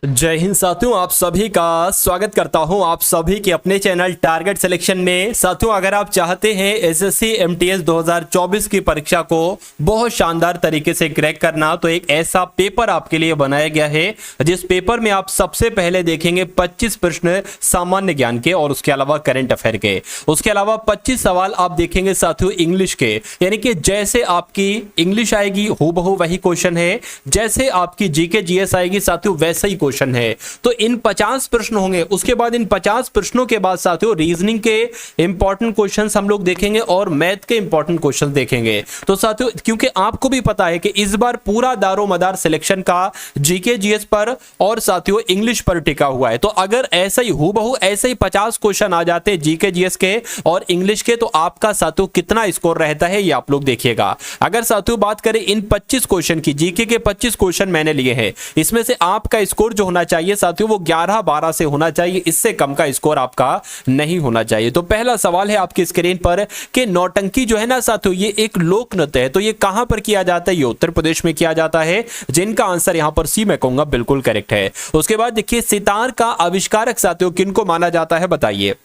जय हिंद साथियों, आप सभी का स्वागत करता हूं आप सभी के अपने चैनल टारगेट सिलेक्शन में। साथियों, अगर आप चाहते हैं एसएससी एमटीएस 2024 की परीक्षा को बहुत शानदार तरीके से क्रैक करना, तो एक ऐसा पेपर आपके लिए बनाया गया है जिस पेपर में आप सबसे पहले देखेंगे 25 प्रश्न सामान्य ज्ञान के और उसके अलावा करंट अफेयर के। उसके अलावा 25 सवाल आप देखेंगे साथियों इंग्लिश के, यानी कि जैसे आपकी इंग्लिश आएगी हूबहू वही क्वेश्चन है, जैसे आपकी जीके जीएस आएगी साथियों वैसा ही है। तो इन 50 प्रश्न होंगे। उसके बाद इन 50 प्रश्नों के बाद साथियों रीजनिंग के इंपॉर्टेंट क्वेश्चंस हम लोग देखेंगे और मैथ के इंपॉर्टेंट क्वेश्चंस देखेंगे। तो साथियों, क्योंकि आपको भी पता है कि इस बार पूरा दारोमदार सिलेक्शन का जीके जीएस पर और साथियों इंग्लिश पर टिका हुआ है। तो अगर ऐसा ही हूबहू ऐसे ही 50 क्वेश्चन आ जाते जीके जीएस के और इंग्लिश के, तो आपका साथियों कितना स्कोर रहता है ये आप लोग देखिएगा। अगर साथियों बात करें इन 25 क्वेश्चन की, जीके के 25 क्वेश्चन मैंने लिए हैं, इसमें से आपका स्कोर होना चाहिए साथियों वो 11-12 से होना चाहिए, इससे कम का स्कोर आपका नहीं होना चाहिए। तो पहला सवाल है आपकी स्क्रीन पर कि नौटंकी जो है ना साथियों ये एक लोक नृत्य है, तो ये कहां पर किया जाता है? ये उत्तर प्रदेश में किया जाता है, जिनका आंसर यहां पर सी मैं कहूंगा बिल्कुल करेक्ट है। उसके बाद देखिए सितार का आविष्कारक साथियों किनको माना जाता है बताइए।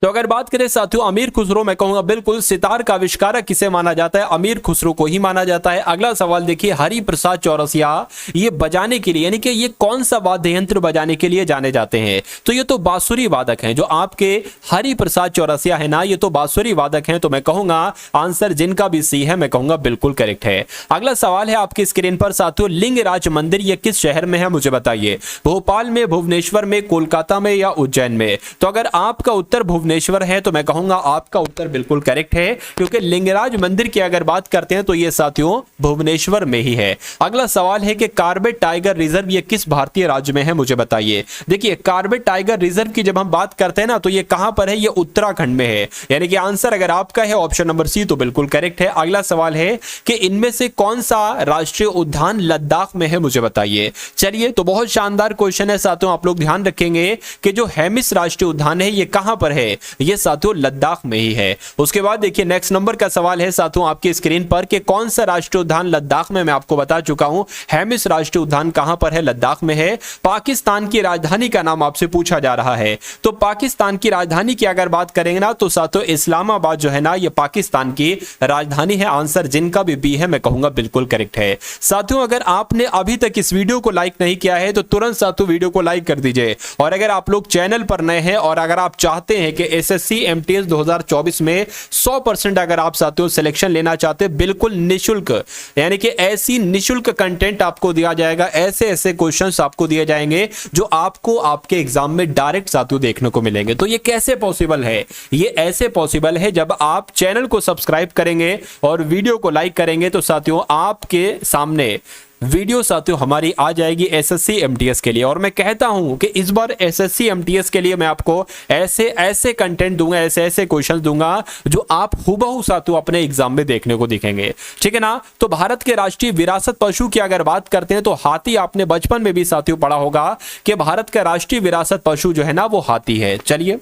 तो अगर बात करें साथियों अमीर खुसरो, मैं कहूंगा बिल्कुल सितार का आविष्कारक किसे माना जाता है? अमीर खुसरो को ही माना जाता है। अगला सवाल देखिए हरिप्रसाद चौरसिया ये बजाने के लिए, यानी कि ये कौन सा वाद्य यंत्र बजाने के लिए जाने जाते हैं? तो ये तो बांसुरी वादक हैं, जो आपके हरिप्रसाद चौरसिया है ना, ये तो बांसुरी वादक हैं। तो मैं कहूंगा आंसर जिनका भी सी है मैं कहूंगा बिल्कुल करेक्ट है। अगला सवाल है आपकी स्क्रीन पर साथियों लिंगराज मंदिर ये किस शहर में है मुझे बताइए। भोपाल में, भुवनेश्वर में, कोलकाता में या उज्जैन में? तो अगर आपका उत्तर भुवनेश्वर है तो मैं कहूंगा आपका उत्तर बिल्कुल करेक्ट है, क्योंकि लिंगराज मंदिर की अगर बात करते हैं तो ये साथियों भुवनेश्वर में ही है। अगला सवाल है कि कॉर्बेट टाइगर रिजर्व ये किस भारतीय राज्य में है मुझे बताइए। देखिए कॉर्बेट टाइगर रिजर्व की जब हम बात करते हैं ना तो ये कहां पर है? ये उत्तराखंड में है, यानी कि आंसर अगर आपका है ऑप्शन नंबर सी तो बिल्कुल करेक्ट है। अगला सवाल है कि इनमें से कौन सा राष्ट्रीय उद्यान लद्दाख में है मुझे बताइए। चलिए, तो बहुत शानदार क्वेश्चन है साथियों, आप लोग ध्यान रखेंगे कि जो हेमिस राष्ट्रीय उद्यान है ये कहां पर है? ये साथियों लद्दाख में ही है। उसके बाद देखिए नेक्स्ट नंबर का सवाल है साथियों आपकी स्क्रीन पर कि कौन सा राष्ट्रीय उद्यान लद्दाख में? मैं आपको बता चुका हूं हेमिस राष्ट्रीय उद्यान कहां पर है? लद्दाख में है। पाकिस्तान की राजधानी का नाम आपसे पूछा जा रहा है, तो पाकिस्तान की राजधानी की अगर बात करेंगे ना तो साथियों इस्लामाबाद जो है ना ये पाकिस्तान की राजधानी है। आंसर जिनका भी बी है मैं कहूंगा बिल्कुल करेक्ट है। साथियों अगर आपने अभी तक इस वीडियो को लाइक नहीं किया है तो तुरंत साथियों वीडियो को लाइक कर दीजिए, और अगर आप लोग चैनल पर नए हैं और अगर आप चाहते हैं कि एसएससी एमटीएस 2024 में 100% अगर आप साथियों सिलेक्शन लेना चाहते हैं बिल्कुल निशुल्क, यानी कि ऐसी निशुल्क कंटेंट आपको दिया जाएगा, ऐसे ऐसे क्वेश्चंस आपको दिए जाएंगे जो आपको आपके एग्जाम में डायरेक्ट साथियों देखने को मिलेंगे। तो ये कैसे पॉसिबल है? ये ऐसे पॉसिबल है जब आप चैनल को सब्सक्राइब करेंगे और वीडियो को लाइक करेंगे, तो साथियों आपके सामने वीडियो साथियों हमारी आ जाएगी एसएससी एमटीएस के लिए। और मैं कहता हूं कि इस बार एसएससी एमटीएस के लिए मैं आपको ऐसे ऐसे कंटेंट दूंगा, ऐसे ऐसे क्वेश्चन दूंगा जो आप हूबहू साथियों अपने एग्जाम में देखने को दिखेंगे, ठीक है ना। तो भारत के राष्ट्रीय विरासत पशु की अगर बात करते हैं तो हाथी, आपने बचपन में भी साथियों पढ़ा होगा कि भारत का राष्ट्रीय विरासत पशु जो है ना वो हाथी है। चलिए,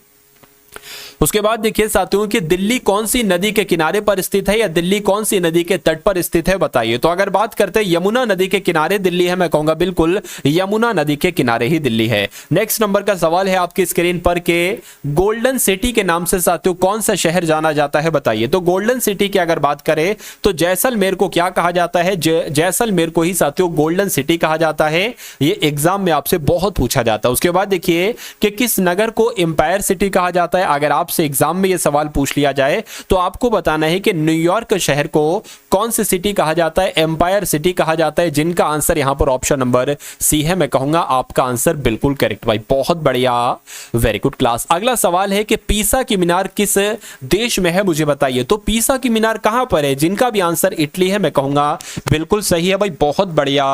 उसके बाद देखिए साथियों कि दिल्ली कौन सी नदी के किनारे पर स्थित है या दिल्ली कौन सी नदी के तट पर स्थित है बताइए। तो अगर बात करते हैं यमुना नदी के किनारे दिल्ली है, मैं कहूंगा बिल्कुल यमुना नदी के किनारे ही दिल्ली है। नेक्स्ट नंबर का सवाल है आपकी स्क्रीन पर के गोल्डन सिटी के नाम से साथियों कौन सा शहर जाना जाता है बताइए। तो गोल्डन सिटी की अगर बात करें तो जैसलमेर को क्या कहा जाता है? जैसलमेर को ही साथियों गोल्डन सिटी कहा जाता है। ये एग्जाम में आपसे बहुत पूछा जाता है। उसके बाद देखिए कि किस नगर को एम्पायर सिटी कहा जाता है। अगर आपसे एग्जाम में ये सवाल पूछ लिया जाए तो आपको बताना है कि न्यूयॉर्क शहर को कौन सी सिटी कहा जाता है? एम्पायर सिटी कहा जाता है, जिनका आंसर यहां पर ऑप्शन नंबर सी है। मैं कहूंगा आपका आंसर बिल्कुल करेक्ट भाई, बहुत बढ़िया, वेरी गुड क्लास। अगला सवाल है कि पीसा की मीनार किस देश में है मुझे बताइए। तो पीसा की मीनार कहां पर है? जिनका भी आंसर इटली है मैं कहूंगा बिल्कुल सही है भाई, बहुत बढ़िया,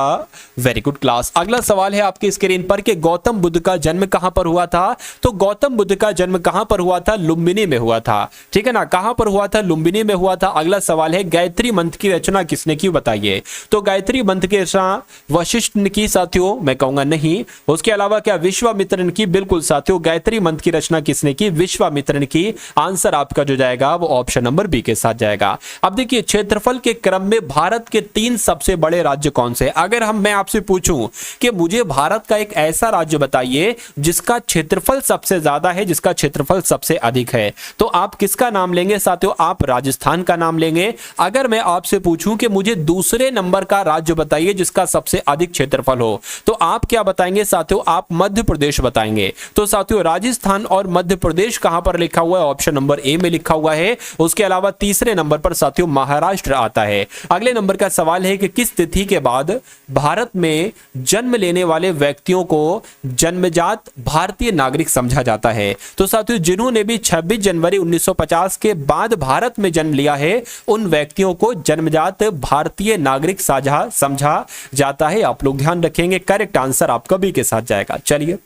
वेरी गुड क्लास। अगला सवाल है आपकी स्क्रीन पर कि गौतम बुद्ध का जन्म कहां पर हुआ था। तो गौतम बुद्ध का जन्म कहां पर हुआ था? लुम्बिनी में हुआ था। ठीक है ना, कहां पर हुआ था? लुम्बिनी में हुआ था। अगला सवाल है गायत्री मंत्र की रचना किसने की, बताइए। तो गायत्री मंत्र की रचना वशिष्ठ ने की साथियों, मैं कहूंगा नहीं। उसके अलावा क्या विश्वामित्र ने की? बिल्कुल साथियों, गायत्री मंत्र की रचना किसने की? विश्वामित्र ने की। आंसर आपका जो जाएगा वो ऑप्शन नंबर बी के साथ जाएगा। अब देखिए क्षेत्रफल के क्रम में भारत के 3 सबसे बड़े राज्य कौन से? अगर मैं आपसे पूछूं कि मुझे भारत का एक ऐसा राज्य बताइए जिसका क्षेत्रफल सबसे ज्यादा है, जिसका क्षेत्रफल सबसे अधिक है, तो आप किसका नाम लेंगे साथियों? आप राजस्थान का नाम लेंगे। अगर मैं आपसे पूछूं कि मुझे दूसरे नंबर का राज्य बताइए जिसका सबसे अधिक क्षेत्रफल हो, तो आप क्या बताएंगे साथियों? आप मध्य प्रदेश बताएंगे। तो साथियों राजस्थान और मध्य प्रदेश कहां पर लिखा हुआ है? ऑप्शन नंबर ए में लिखा हुआ है। उसके अलावा तीसरे नंबर पर साथियों महाराष्ट्र आता है। अगले नंबर का सवाल है कि किस तिथि के बाद भारत में जन्म लेने वाले व्यक्तियों को जन्मजात भारतीय नागरिक समझा जाता है? तो साथियों जिन्होंने भी 26 जनवरी 1950 के बाद भारत में जन्म लिया है उन व्यक्तियों को जन्मजात भारतीय नागरिक साझा समझा जाता है। आप लोग ध्यान रखेंगे, करेक्ट आंसर आपका बी के साथ जाएगा। चलिए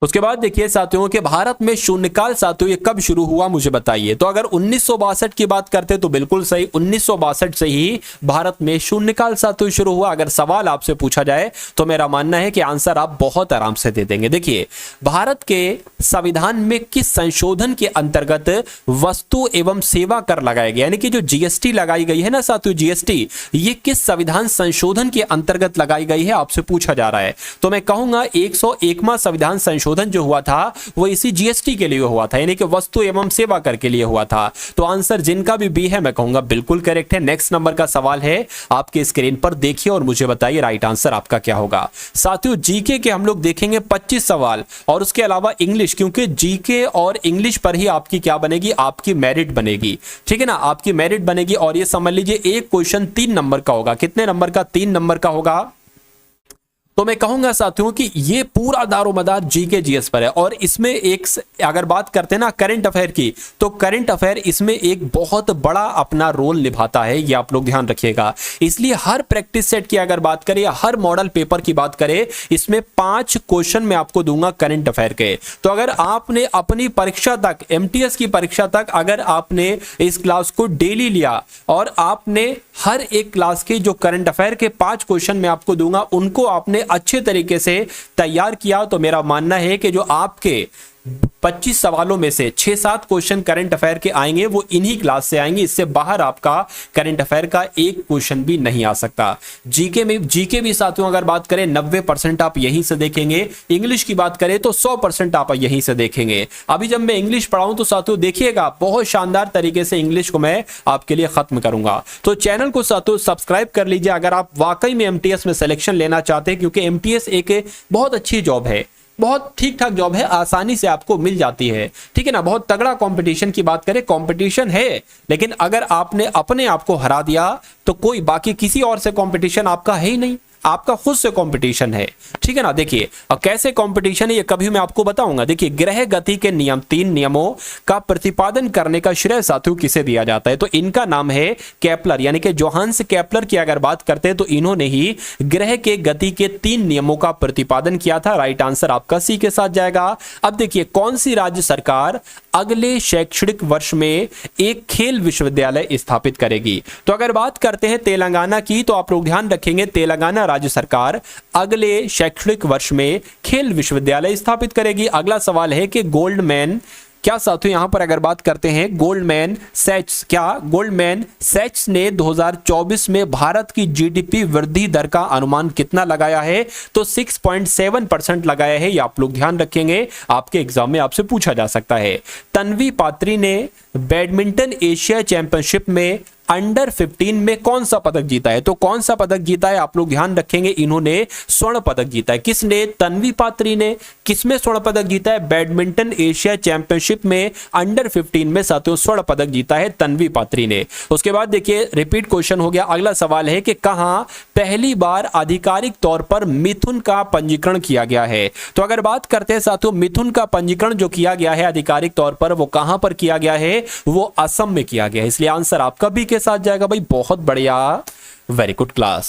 उसके बाद देखिए साथियों कि भारत में शून्यकाल साथियों ये कब शुरू हुआ मुझे बताइए। तो अगर 1962 की बात करते तो बिल्कुल सही, 1962 से ही भारत में शून्यकाल साथियों शुरू हुआ। अगर सवाल आपसे पूछा जाए तो मेरा मानना है कि आंसर आप बहुत आराम से दे देंगे। देखिए भारत के संविधान में किस संशोधन के अंतर्गत वस्तु एवं सेवा कर लगाया गया, यानी कि जो जीएसटी लगाई गई है ना साथियों, जीएसटी, ये किस संविधान संशोधन के अंतर्गत लगाई गई है आपसे पूछा जा रहा है। तो मैं कहूंगा 101वां संविधान संशोधन जो हुआ था वो इसी जीएसटी के लिए हुआ था, यानी कि वस्तु एवं सेवा कर के लिए हुआ था। तो आंसर जिनका भी बी है मैं कहूंगा बिल्कुल करेक्ट है। नेक्स्ट नंबर का सवाल है आपके स्क्रीन पर, देखिए और मुझे बताइए राइट आंसर आपका क्या होगा। साथियों जीके के हम लोग देखेंगे 25 सवाल और उसके अलावा इंग्लिश, क्योंकि जीके और इंग्लिश पर ही आपकी क्या बनेगी? आपकी मेरिट बनेगी। ठीक है ना, आपकी मेरिट बनेगी। और ये समझ लीजिए एक क्वेश्चन 3 नंबर का होगा। कितने नंबर का? 3 नंबर का होगा। तो मैं कहूंगा साथियों कि ये पूरा दारोमदार जीके जीएस पर है। और इसमें एक अगर बात करते हैं ना करंट अफेयर की, तो करंट अफेयर इसमें एक बहुत बड़ा अपना रोल निभाता है, ये आप लोग ध्यान रखिएगा। इसलिए हर प्रैक्टिस सेट की अगर बात करें या हर मॉडल पेपर की बात करें, इसमें 5 क्वेश्चन मैं आपको दूंगा करंट अफेयर के। तो अगर आपने अपनी परीक्षा तक, एमटीएस की परीक्षा तक अगर आपने इस क्लास को डेली लिया और आपने हर एक क्लास के जो करंट अफेयर के 5 क्वेश्चन मैं आपको दूंगा उनको आपने अच्छे तरीके से तैयार किया, तो मेरा मानना है कि जो आपके 25 सवालों में से 6-7 क्वेश्चन करंट अफेयर के आएंगे वो इन्हीं क्लास से आएंगे। इससे बाहर आपका करंट अफेयर का एक क्वेश्चन भी नहीं आ सकता। जीके भी साथियों अगर बात करें 90% आप यहीं से देखेंगे। इंग्लिश की बात करें तो 100% आप यहीं से देखेंगे। अभी जब मैं इंग्लिश पढ़ाऊं तो साथियों देखिएगा बहुत शानदार तरीके से इंग्लिश को मैं आपके लिए खत्म करूंगा। तो चैनल को साथियों सब्सक्राइब कर लीजिए अगर आप वाकई में एमटीएस में सिलेक्शन लेना चाहते हैं, क्योंकि एमटीएस एक बहुत अच्छी जॉब है, बहुत ठीक ठाक जॉब है, आसानी से आपको मिल जाती है। ठीक है ना, बहुत तगड़ा कंपटीशन की बात करें, कंपटीशन है, लेकिन अगर आपने अपने आप को हरा दिया तो कोई बाकी किसी और से कंपटीशन आपका है ही नहीं, आपका खुद से कंपटीशन है। ठीक है ना, देखिए अब कैसे कंपटीशन है ये कभी मैं आपको बताऊंगा। देखिए ग्रह गति के नियम, 3 नियमों का प्रतिपादन करने का श्रेय साथियों किसे दिया जाता है? तो इनका नाम है केपलर, यानी कि जोहान्स केपलर की अगर बात करते हैं तो इन्होंने ही ग्रह के गति के 3 नियमों का प्रतिपादन किया था। राइट आंसर आपका सी के साथ जाएगा। अब देखिए कौन सी राज्य सरकार अगले शैक्षणिक वर्ष में एक खेल विश्वविद्यालय स्थापित करेगी? तो अगर बात करते हैं तेलंगाना की, तो आप लोग ध्यान रखेंगे तेलंगाना राज्य सरकार अगले शैक्षणिक वर्ष में खेल विश्वविद्यालय स्थापित करेगी। अगला सवाल है कि गोल्डमैन क्या साथियों यहां पर अगर बात करते हैं गोल्डमैन सैच्स, क्या गोल्डमैन सैच्स ने 2024 में भारत की जीडीपी वृद्धि दर का अनुमान कितना लगाया है? तो 6.7% लगाया है। ये आप लोग ध्यान रखेंगे, आपके एग्जाम में आपसे पूछा जा सकता है। तन्वी पात्री ने बैडमिंटन एशिया चैंपियनशिप में अंडर 15 में कौन सा पदक जीता है? तो कौन सा पदक जीता है आप लोग ध्यान रखेंगे, इन्होंने स्वर्ण पदक जीता है। किसने? तन्वी पात्री ने। किसमें स्वर्ण पदक जीता है? बैडमिंटन एशिया चैंपियनशिप में अंडर 15 में साथियों स्वर्ण पदक जीता है तन्वी पात्री ने। उसके बाद देखिए रिपीट क्वेश्चन हो गया। अगला सवाल है कि कहां पहली बार आधिकारिक तौर पर मिथुन का पंजीकरण किया गया है? तो अगर बात करते हैं साथियों मिथुन का पंजीकरण जो किया गया है आधिकारिक तौर पर, वो कहां पर किया गया है? वो असम में किया गया है। इसलिए आंसर आपका भी के साथ जाएगा भाई। बहुत बढ़िया, वेरी गुड क्लास।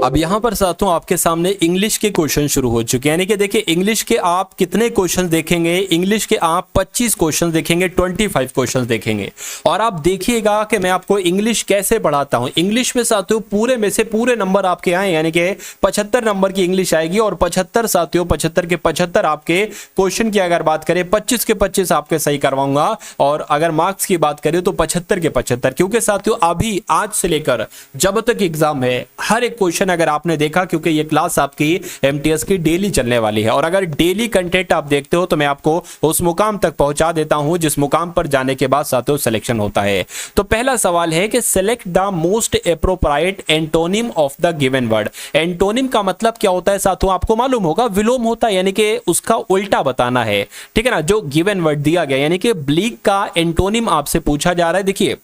अब यहाँ पर साथियों आपके सामने इंग्लिश के क्वेश्चन शुरू हो चुके हैं, यानी कि देखिए इंग्लिश के आप कितने क्वेश्चन देखेंगे, इंग्लिश के आप 25 क्वेश्चन देखेंगे, 25 क्वेश्चन देखेंगे। और आप देखिएगा कि मैं आपको इंग्लिश कैसे पढ़ाता हूँ। इंग्लिश में साथियों पूरे में से पूरे नंबर आपके आए, यानी कि 75 नंबर की इंग्लिश आएगी और 75 साथियों 75 के 75 आपके क्वेश्चन की अगर बात करें 25 के 25 आपके सही करवाऊंगा। और अगर मार्क्स की बात करें तो 75 के 75, क्योंकि साथियों अभी आज से लेकर जब तक एग्जाम है हर एक क्वेश्चन अगर आपने देखा, क्योंकि ये क्लास आपकी एमटीएस की डेली चलने वाली है और अगर डेली कंटेंट आप देखते हो तो मैं आपको उस मुकाम तक पहुंचा देता हूं जिस मुकाम पर जाने के बाद साथियों सिलेक्शन होता है। तो पहला सवाल है कि select the most appropriate antonym of the given word. Antonym का मतलब क्या होता है साथियों, आपको मालूम होगा, विलोम होता है, यानी कि उसका उल्टा बताना है, ठीक है ना। जो गिवन वर्ड दिया गया यानी कि ब्लीक का एंटोनिम आपसे पूछा जा रहा है। देखिए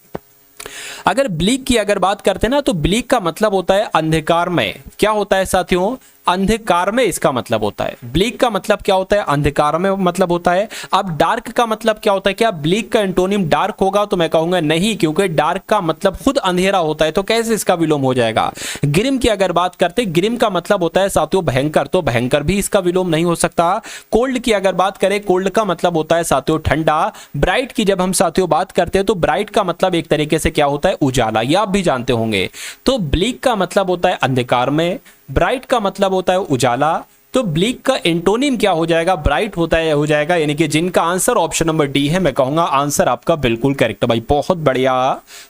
अगर ब्लीक की अगर बात करते हैं ना तो ब्लीक का मतलब होता है अंधकारमय। क्या होता है साथियों, अंधकारमय इसका मतलब होता है। ब्लीक का मतलब क्या होता है, अंधकारमय मतलब होता है। अब डार्क का मतलब क्या होता है, क्या ब्लीक का एंटोनिम डार्क होगा, तो मैं कहूंगा नहीं, क्योंकि डार्क का मतलब खुद अंधेरा होता है, तो कैसे इसका विलोम हो जाएगा। ग्रिम की अगर बात करते, ग्रिम का मतलब होता है साथियों भयंकर, तो भयंकर भी इसका विलोम नहीं हो सकता। कोल्ड की अगर बात करें, कोल्ड का मतलब होता है साथियों ठंडा। ब्राइट की जब हम साथियों बात करते हैं तो ब्राइट का मतलब एक तरीके से क्या होता है, उजाला, ये आप भी जानते होंगे। तो ब्लीक का मतलब होता है अंधकारमय, ब्राइट का मतलब होता है उजाला। तो ब्लीक का एंटोनिम क्या हो जाएगा, ब्राइट होता है हो जाएगा, यानी कि जिनका आंसर ऑप्शन नंबर डी है। मैं कहूंगा आंसर आपका बिल्कुल करेक्ट भाई, बहुत बढ़िया,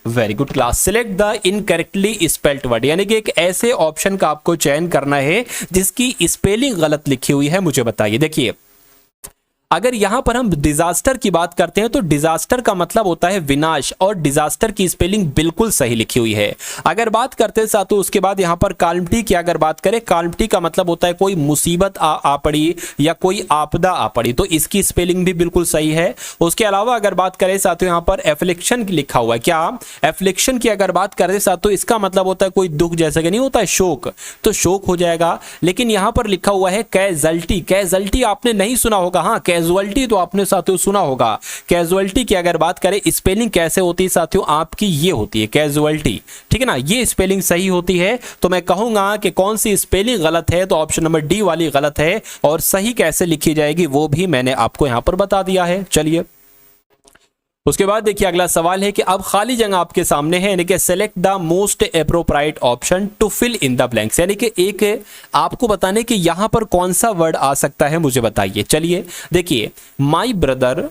very good class. Select the incorrectly spelled word, यानी कि एक ऐसे ऑप्शन का आपको चयन करना है जिसकी स्पेलिंग गलत लिखी हुई है, मुझे बताइए। देखिए अगर यहां पर हम डिजास्टर की बात करते हैं तो डिजास्टर का मतलब होता है विनाश और डिजास्टर की स्पेलिंग बिल्कुल सही लिखी हुई है। अगर बात करते हैं साथियों उसके बाद यहां पर कालमिटी की अगर बात करें, कालमिटी का मतलब होता है कोई मुसीबत आ पड़ी या कोई आपदा आ पड़ी, तो इसकी स्पेलिंग भी बिल्कुल सही है। उसके अलावा अगर बात करें साथियों यहां पर एफ्लिक्शन लिखा हुआ है, क्या एफ्लिक्शन की अगर बात करें साथियों इसका मतलब होता है कोई दुख, जैसा कि नहीं होता है शोक, तो शोक हो जाएगा। लेकिन यहां पर लिखा हुआ है कैजुअल्टी, कैजुअल्टी आपने नहीं सुना होगा, हाँ कैजुअल्टी तो आपने साथियों सुना होगा। कैजुअल्टी की अगर बात करें स्पेलिंग कैसे होती है साथियों, आपकी ये होती है कैजुअल्टी, ठीक है ना, ये स्पेलिंग सही होती है। तो मैं कहूंगा कि कौन सी स्पेलिंग गलत है, तो ऑप्शन नंबर डी वाली गलत है। और सही कैसे लिखी जाएगी वो भी मैंने आपको यहां पर बता दिया है। चलिए उसके बाद देखिए अगला सवाल है कि अब खाली जगह आपके सामने है, यानी कि select the most appropriate option to fill in the blanks, यानी कि एक आपको बताने कि यहां पर कौन सा वर्ड आ सकता है, मुझे बताइए। चलिए देखिए my brother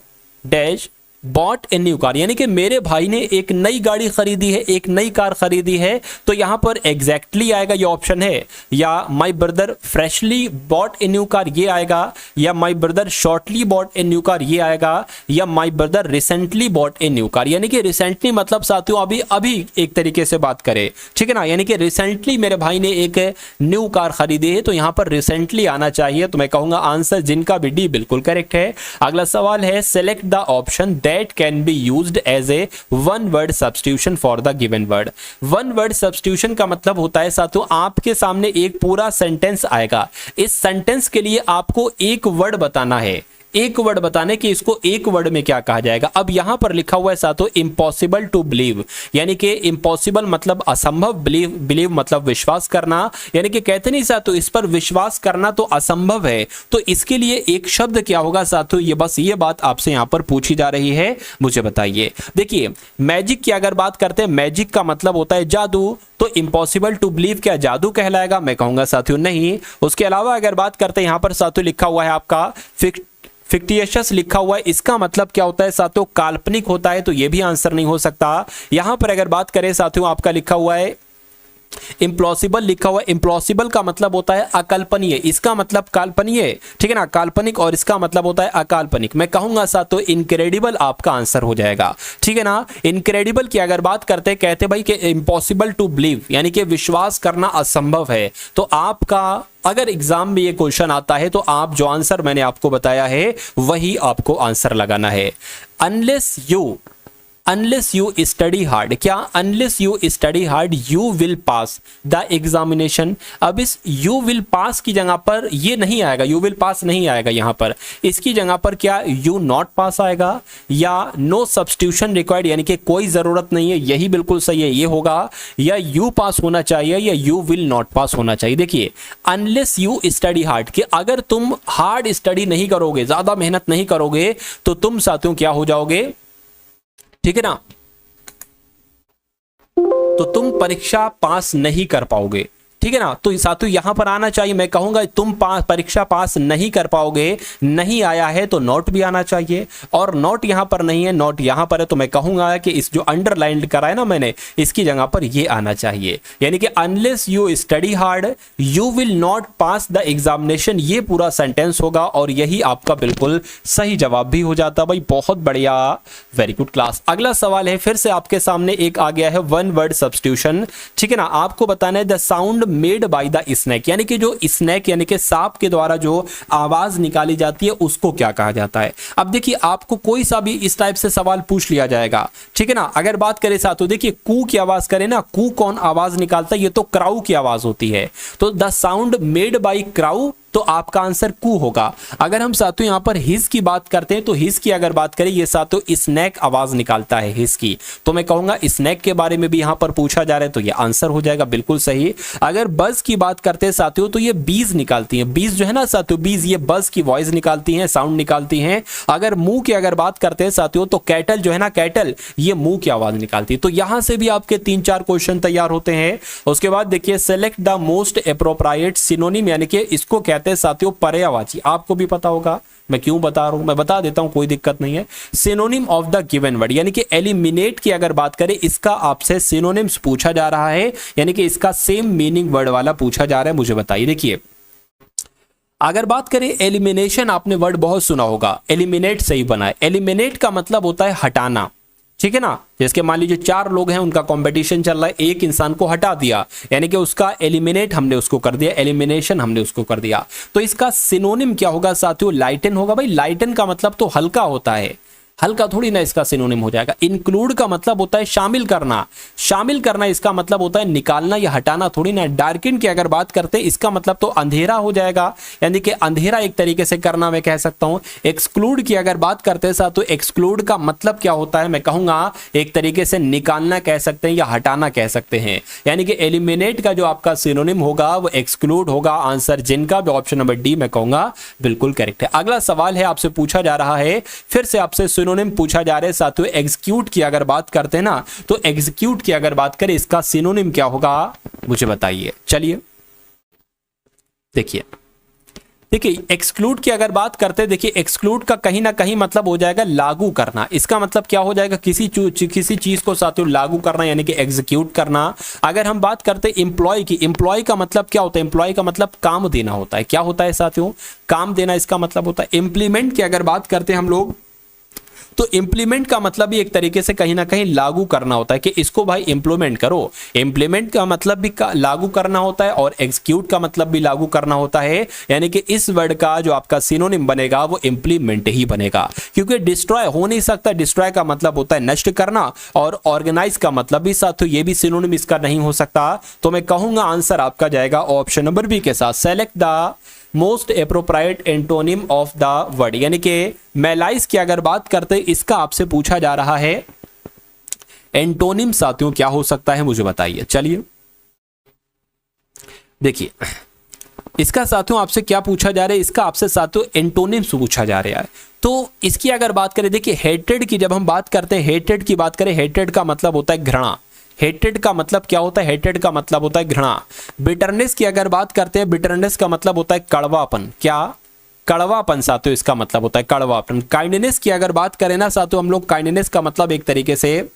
dash bot a new car, यानी कि मेरे भाई ने एक नई गाड़ी खरीदी है, एक नई कार खरीदी है, तो यहां पर एग्जैक्टली आएगा ये ऑप्शन है, या my brother freshly bot a new car ये आएगा, या my brother shortly bot a new car ये आएगा, या my brother recently bot a new car. यानी कि रिसेंटली मतलब साथियों अभी अभी एक तरीके से बात करें, ठीक है ना, यानी कि रिसेंटली मेरे भाई ने एक न्यू कार खरीदी है, तो यहां पर रिसेंटली आना चाहिए। तो मैं कहूंगा आंसर जिनका भी डी बिल्कुल करेक्ट है। अगला सवाल है select the option that can be used as a one word substitution for the given word। one word substitution का मतलब होता है साथियों आपके सामने एक पूरा सेंटेंस आएगा, इस सेंटेंस के लिए आपको एक वर्ड बताना है, एक वर्ड बताने कि इसको एक वर्ड में क्या कहा जाएगा। अब यहां पर लिखा हुआ है साथियों इम्पॉसिबल टू बिलीव, यानी कि इम्पॉसिबल मतलब असंभव, बिलीव मतलब विश्वास करना, यानी कि कहते नहीं साथियों इस पर विश्वास करना तो असंभव है, तो इसके लिए एक शब्द क्या होगा साथियों, ये बस ये बात आपसे यहां पर पूछी जा रही है, मुझे बताइए। देखिए मैजिक की अगर बात करते हैं, मैजिक का मतलब होता है जादू, तो इम्पॉसिबल टू बिलीव क्या जादू कहलाएगा, मैं कहूंगा साथियों नहीं। उसके अलावा अगर बात करते हैं यहां पर साथियों लिखा हुआ है आपका फिक्टिशियस लिखा हुआ है, इसका मतलब क्या होता है साथियों काल्पनिक होता है, तो ये भी आंसर नहीं हो सकता। यहां पर अगर बात करें साथियों आपका लिखा हुआ है इम्प्लॉसिबल लिखा हुआ है, इम्प्लॉसिबल का मतलब होता है अकल्पनीय, इसका मतलब काल्पनीय, ठीक है ना, काल्पनिक, और इसका मतलब होता है अकाल्पनिक। मैं कहूंगा साथियों इनक्रेडिबल आपका आंसर हो जाएगा, ठीक है ना। इनक्रेडिबल की अगर बात करते हैं, कहते भाई कि इम्पॉसिबल टू बिलीव यानी कि विश्वास करना असंभव है, तो आपका अगर एग्जाम में ये क्वेश्चन आता है तो आप जो आंसर मैंने आपको बताया है वही आपको आंसर लगाना है। अनलेस यू स्टडी हार्ड, क्या unless you study hard you will pass the examination. अब इस यू विल पास की जगह पर ये नहीं आएगा, यू विल पास नहीं आएगा यहां पर, इसकी जगह पर क्या यू नॉट पास आएगा, या नो सब्स्टिट्यूशन रिक्वायर्ड यानी कि कोई जरूरत नहीं है, यही बिल्कुल सही है, ये होगा, या यू पास होना चाहिए या यू विल नॉट पास होना चाहिए। देखिए अनलेस यू स्टडी हार्ड, कि अगर तुम हार्ड स्टडी नहीं करोगे, ज्यादा मेहनत नहीं करोगे, तो तुम साथियों क्या हो जाओगे, ठीक है ना, तो तुम परीक्षा पास नहीं कर पाओगे, ठीक है ना। तो साथियों यहां पर आना चाहिए, मैं कहूंगा तुम परीक्षा पास नहीं कर पाओगे, नहीं आया है तो नॉट भी आना चाहिए, और नॉट यहां पर नहीं है, नॉट यहां पर है, तो मैं कहूंगा कि इस जो अंडरलाइन करा है ना मैंने, इसकी जगह पर ये आना चाहिए, यानी कि unless you study hard you will not pass the examination, ये पूरा सेंटेंस होगा, और यही आपका बिल्कुल सही जवाब भी हो जाता। भाई बहुत बढ़िया, वेरी गुड क्लास। अगला सवाल है, फिर से आपके सामने एक आ गया है, वन वर्ड सब्स्टिट्यूशन, ठीक है ना। आपको बताना है the sound made by the snake, यानी कि जो स्नैक यानी कि सांप के द्वारा जो आवाज निकाली जाती है उसको क्या कहा जाता है। अब देखिए आपको कोई सा भी इस टाइप से सवाल पूछ लिया जाएगा, ठीक है ना। अगर बात करें साथियों, देखिए कू की आवाज करें ना, कू कौन आवाज निकालता है, ये तो क्राउ की आवाज होती है, तो the sound made by crow, तो आपका आंसर कू होगा। अगर हम साथियों यहां पर हिज की बात करते हैं, तो हिज की अगर बात करें, ये साथियों स्नैक आवाज निकालता है हिज की, तो मैं कहूंगा स्नैक के बारे में भी यहां पर पूछा जा रहा है, तो ये आंसर हो जाएगा बिल्कुल सही। अगर बज की बात करते हैं साथियों, तो ये बीज निकालती हैं, बीज जो है ना साथियों, बीज ये बज की वॉइस निकालती हैं, साउंड निकालती हैं। अगर मुंह की अगर बात करते हैं साथियों, तो कैटल जो है ना, कैटल ये मुंह की आवाज निकालती है। तो यहां से भी आपके 3-4 क्वेश्चन तैयार होते हैं। उसके बाद देखिए select the most appropriate synonym, यानी कि इसको कहते हैं साथियों पर्यायवाची, आपको भी पता होगा, मैं क्यों बता रहा हूं, मैं बता देता हूं, कोई दिक्कत नहीं है। Synonym of the given word, यानी कि एलिमिनेट की अगर बात करें, इसका आपसे सिनोनिम्स पूछा जा रहा है, यानी कि इसका सेम मीनिंग वर्ड वाला पूछा जा रहा है, मुझे बताइए। देखिए अगर बात करें एलिमिनेशन, आपने वर्ड बहुत सुना होगा, एलिमिनेट सही बना है। एलिमिनेट का मतलब होता है हटाना, ठीक है ना। जैसे मान लीजिए 4 लोग हैं, उनका कंपटीशन चल रहा है, एक इंसान को हटा दिया, यानी कि उसका एलिमिनेट हमने उसको कर दिया, एलिमिनेशन हमने उसको कर दिया। तो इसका सिनोनिम क्या होगा साथियों, लाइटन होगा। भाई लाइटन का मतलब तो हल्का होता है, हल्का थोड़ी ना इसका सिनोनिम हो जाएगा। इंक्लूड का मतलब होता है शामिल करना, शामिल करना इसका मतलब होता है निकालना या हटाना थोड़ी ना। डार्किन की अगर बात करते हैं, इसका मतलब तो अंधेरा हो जाएगा, यानी कि अंधेरा एक तरीके से करना मैं कह सकता हूं। एक्सक्लूड की अगर बात करते हैं साथ, तो एक्सक्लूड का मतलब क्या होता है, मैं कहूंगा एक तरीके से निकालना कह सकते हैं या हटाना कह सकते हैं। यानी कि एलिमिनेट का जो आपका सिनोनिम होगा वो एक्सक्लूड होगा। आंसर जिनका भी ऑप्शन नंबर डी मैं कहूंगा बिल्कुल करेक्ट है। अगला सवाल है, आपसे पूछा जा रहा है, फिर से आपसे सिनोनिम पूछा जा रहा है साथियों। एग्जीक्यूट की अगर बात करते हैं ना, तो एग्जीक्यूट की अगर बात करें, इसका सिनोनिम क्या होगा मुझे बताइए। चलिए देखिए एक्सक्लूड की अगर बात करते हैं, देखिए एक्सक्लूड का कहीं ना कहीं मतलब हो जाएगा लागू करना। इसका मतलब क्या हो जाएगा, किसी चीज को साथियों लागू करना, यानी कि एग्जीक्यूट करना। अगर हम बात करते हैं एम्प्लॉय की, एम्प्लॉय का मतलब क्या होता है, एम्प्लॉय का मतलब काम देना होता है। क्या होता है साथियों, काम देना इसका मतलब होता है। इम्प्लीमेंट की अगर बात करते हैं हम लोग, तो इंप्लीमेंट का मतलब भी एक तरीके से कहीं ना कहीं लागू करना होता है, कि इसको भाई इंप्लीमेंट करो। इंप्लीमेंट का मतलब भी लागू करना होता है, और एग्जीक्यूट का मतलब भी लागू करना होता है। यानी कि इस वर्ड का जो आपका सिनोनिम बनेगा वो इंप्लीमेंट ही बनेगा, क्योंकि डिस्ट्रॉय हो नहीं सकता। डिस्ट्रॉय का मतलब होता है नष्ट करना, और ऑर्गेनाइज का मतलब भी साथियों ये भी सिनोनिम इसका नहीं हो सकता। तो मैं कहूंगा आंसर आपका जाएगा ऑप्शन नंबर बी के साथ, select the most appropriate antonym of the word. यानी कि मैलाइज की अगर बात करते हैं, इसका आपसे पूछा जा रहा है एंटोनिम साथियों क्या हो सकता है मुझे बताइए। चलिए देखिए इसका साथियों आपसे क्या पूछा जा रहा है, इसका आपसे साथियों एंटोनिम्स पूछा जा रहा है। तो इसकी अगर बात करें, देखिए हेट्रेड की जब हम बात करते हैं, हेट्रेड की बात करें, हेट्रेड का मतलब होता है घृणा। हेटेड का मतलब क्या होता है, हेटेड का मतलब होता है घृणा। बिटरनेस की अगर बात करते हैं, बिटरनेस का मतलब होता है कड़वापन। क्या, कड़वापन साथियों इसका मतलब होता है कड़वापन। काइंडनेस की अगर बात करें ना साथियों हम लोग, काइंडनेस का मतलब एक तरीके से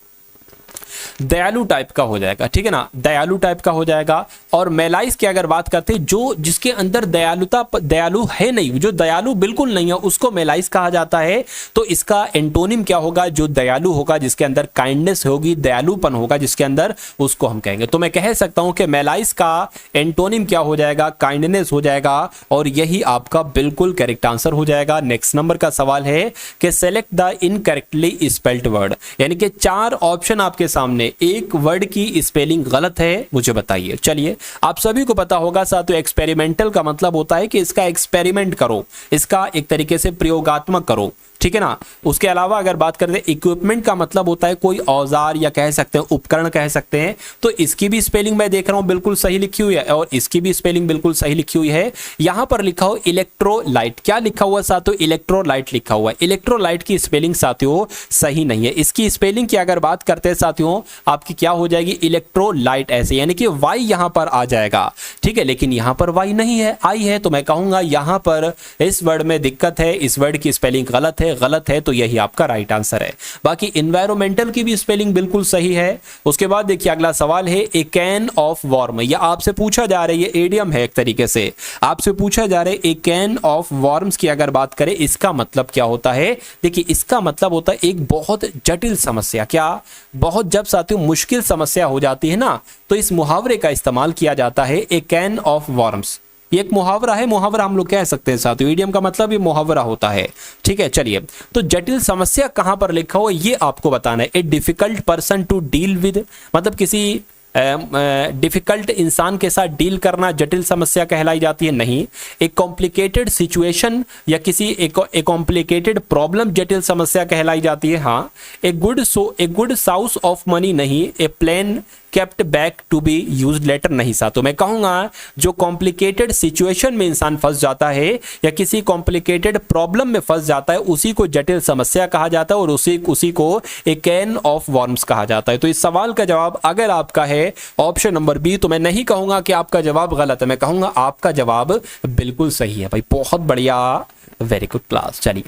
दयालु टाइप का हो जाएगा, ठीक है ना, दयालु टाइप का हो जाएगा। और मेलाइस की अगर बात करते हैं, जो जिसके अंदर दयालु है नहीं, जो दयालु बिल्कुल नहीं है, उसको मेलाइस कहा जाता है। तो इसका एंटोनिम क्या होगा? जो दयालु होगा, जिसके अंदर काइंडनेस होगी, दयालुपन होगा जिसके अंदर, उसको हम कहेंगे। तो मैं कह सकता हूं कि मेलाइस का एंटोनिम क्या हो जाएगा? काइंडनेस हो जाएगा। और यही आपका बिल्कुल करेक्ट आंसर हो जाएगा। नेक्स्ट नंबर का सवाल है कि select the incorrectly spelled word, यानी कि 4 ऑप्शन आपके सामने, एक वर्ड की स्पेलिंग गलत है, मुझे बताइए। चलिए, आप सभी को पता होगा साथियों, एक्सपेरिमेंटल का मतलब होता है कि इसका एक्सपेरिमेंट करो, इसका एक तरीके से प्रयोगात्मक करो, ठीक है ना। उसके अलावा अगर बात करते हैं, इक्विपमेंट का मतलब होता है कोई औजार या कह सकते हैं उपकरण कह सकते हैं। तो इसकी भी स्पेलिंग मैं देख रहा हूं बिल्कुल सही लिखी हुई है, और इसकी भी स्पेलिंग बिल्कुल सही लिखी हुई है। यहां पर लिखा हो इलेक्ट्रोलाइट, क्या लिखा हुआ साथियों? इलेक्ट्रोलाइट लिखा हुआ है। इलेक्ट्रोलाइट की स्पेलिंग साथियों सही नहीं है। इसकी स्पेलिंग की अगर बात करते हैं साथियों, आपकी क्या हो जाएगी? इलेक्ट्रोलाइट ऐसे, यानी कि वाई यहां पर आ जाएगा, ठीक है। लेकिन यहां पर वाई नहीं है, आई है। तो मैं कहूंगा यहां पर इस वर्ड में दिक्कत है, इस वर्ड की स्पेलिंग गलत है। तो यही आपका राइट आंसर है। बाकी एनवायरमेंटल की भी स्पेलिंग बिल्कुल सही है। उसके बाद देखिए अगला सवाल है, ए कैन ऑफ वार्म, यह आपसे पूछा जा रहा है, ये एडियम है एक तरीके से, आपसे पूछा जा रहा है ए कैन ऑफ वार्म्स की अगर बात करें, इसका मतलब क्या होता है? देखिए, इसका मतलब होता है एक बहुत जटिल समस्या। क्या? बहुत, जब साथियों मुश्किल समस्या हो जाती है ना, तो इस मुहावरे का इस्तेमाल किया जाता है, ए कैन ऑफ वार्म्स। ये एक मुहावरा है, मुहावरा हम लोग कह सकते हैं साथियों, इडियम का मतलब ये मुहावरा होता है, ठीक है। चलिए, तो जटिल समस्या कहां पर लिखा हो ये आपको बताना है। A difficult person to deal with, मतलब किसी डिफिकल्ट इंसान के साथ डील करना जटिल समस्या कहलाई जाती है? नहीं। एक कॉम्प्लिकेटेड सिचुएशन या किसी एक कॉम्प्लिकेटेड प्रॉब्लम जटिल समस्या कहलाई जाती है? हाँ। ए गुड साउस ऑफ मनी नहीं। A plan kept back to be used later नहीं सा। तो मैं कहूंगा जो कॉम्प्लिकेटेड सिचुएशन में इंसान फंस जाता है या किसी कॉम्प्लिकेटेड प्रॉब्लम में फंस जाता है, उसी को जटिल समस्या कहा जाता है, और उसी को ए कैन ऑफ वर्म्स कहा जाता है। तो इस सवाल का जवाब अगर आपका है ऑप्शन नंबर बी, तो मैं नहीं कहूंगा कि आपका जवाब गलत है, मैं कहूंगा आपका जवाब बिल्कुल सही है। भाई बहुत बढ़िया, वेरी गुड क्लास। चलिए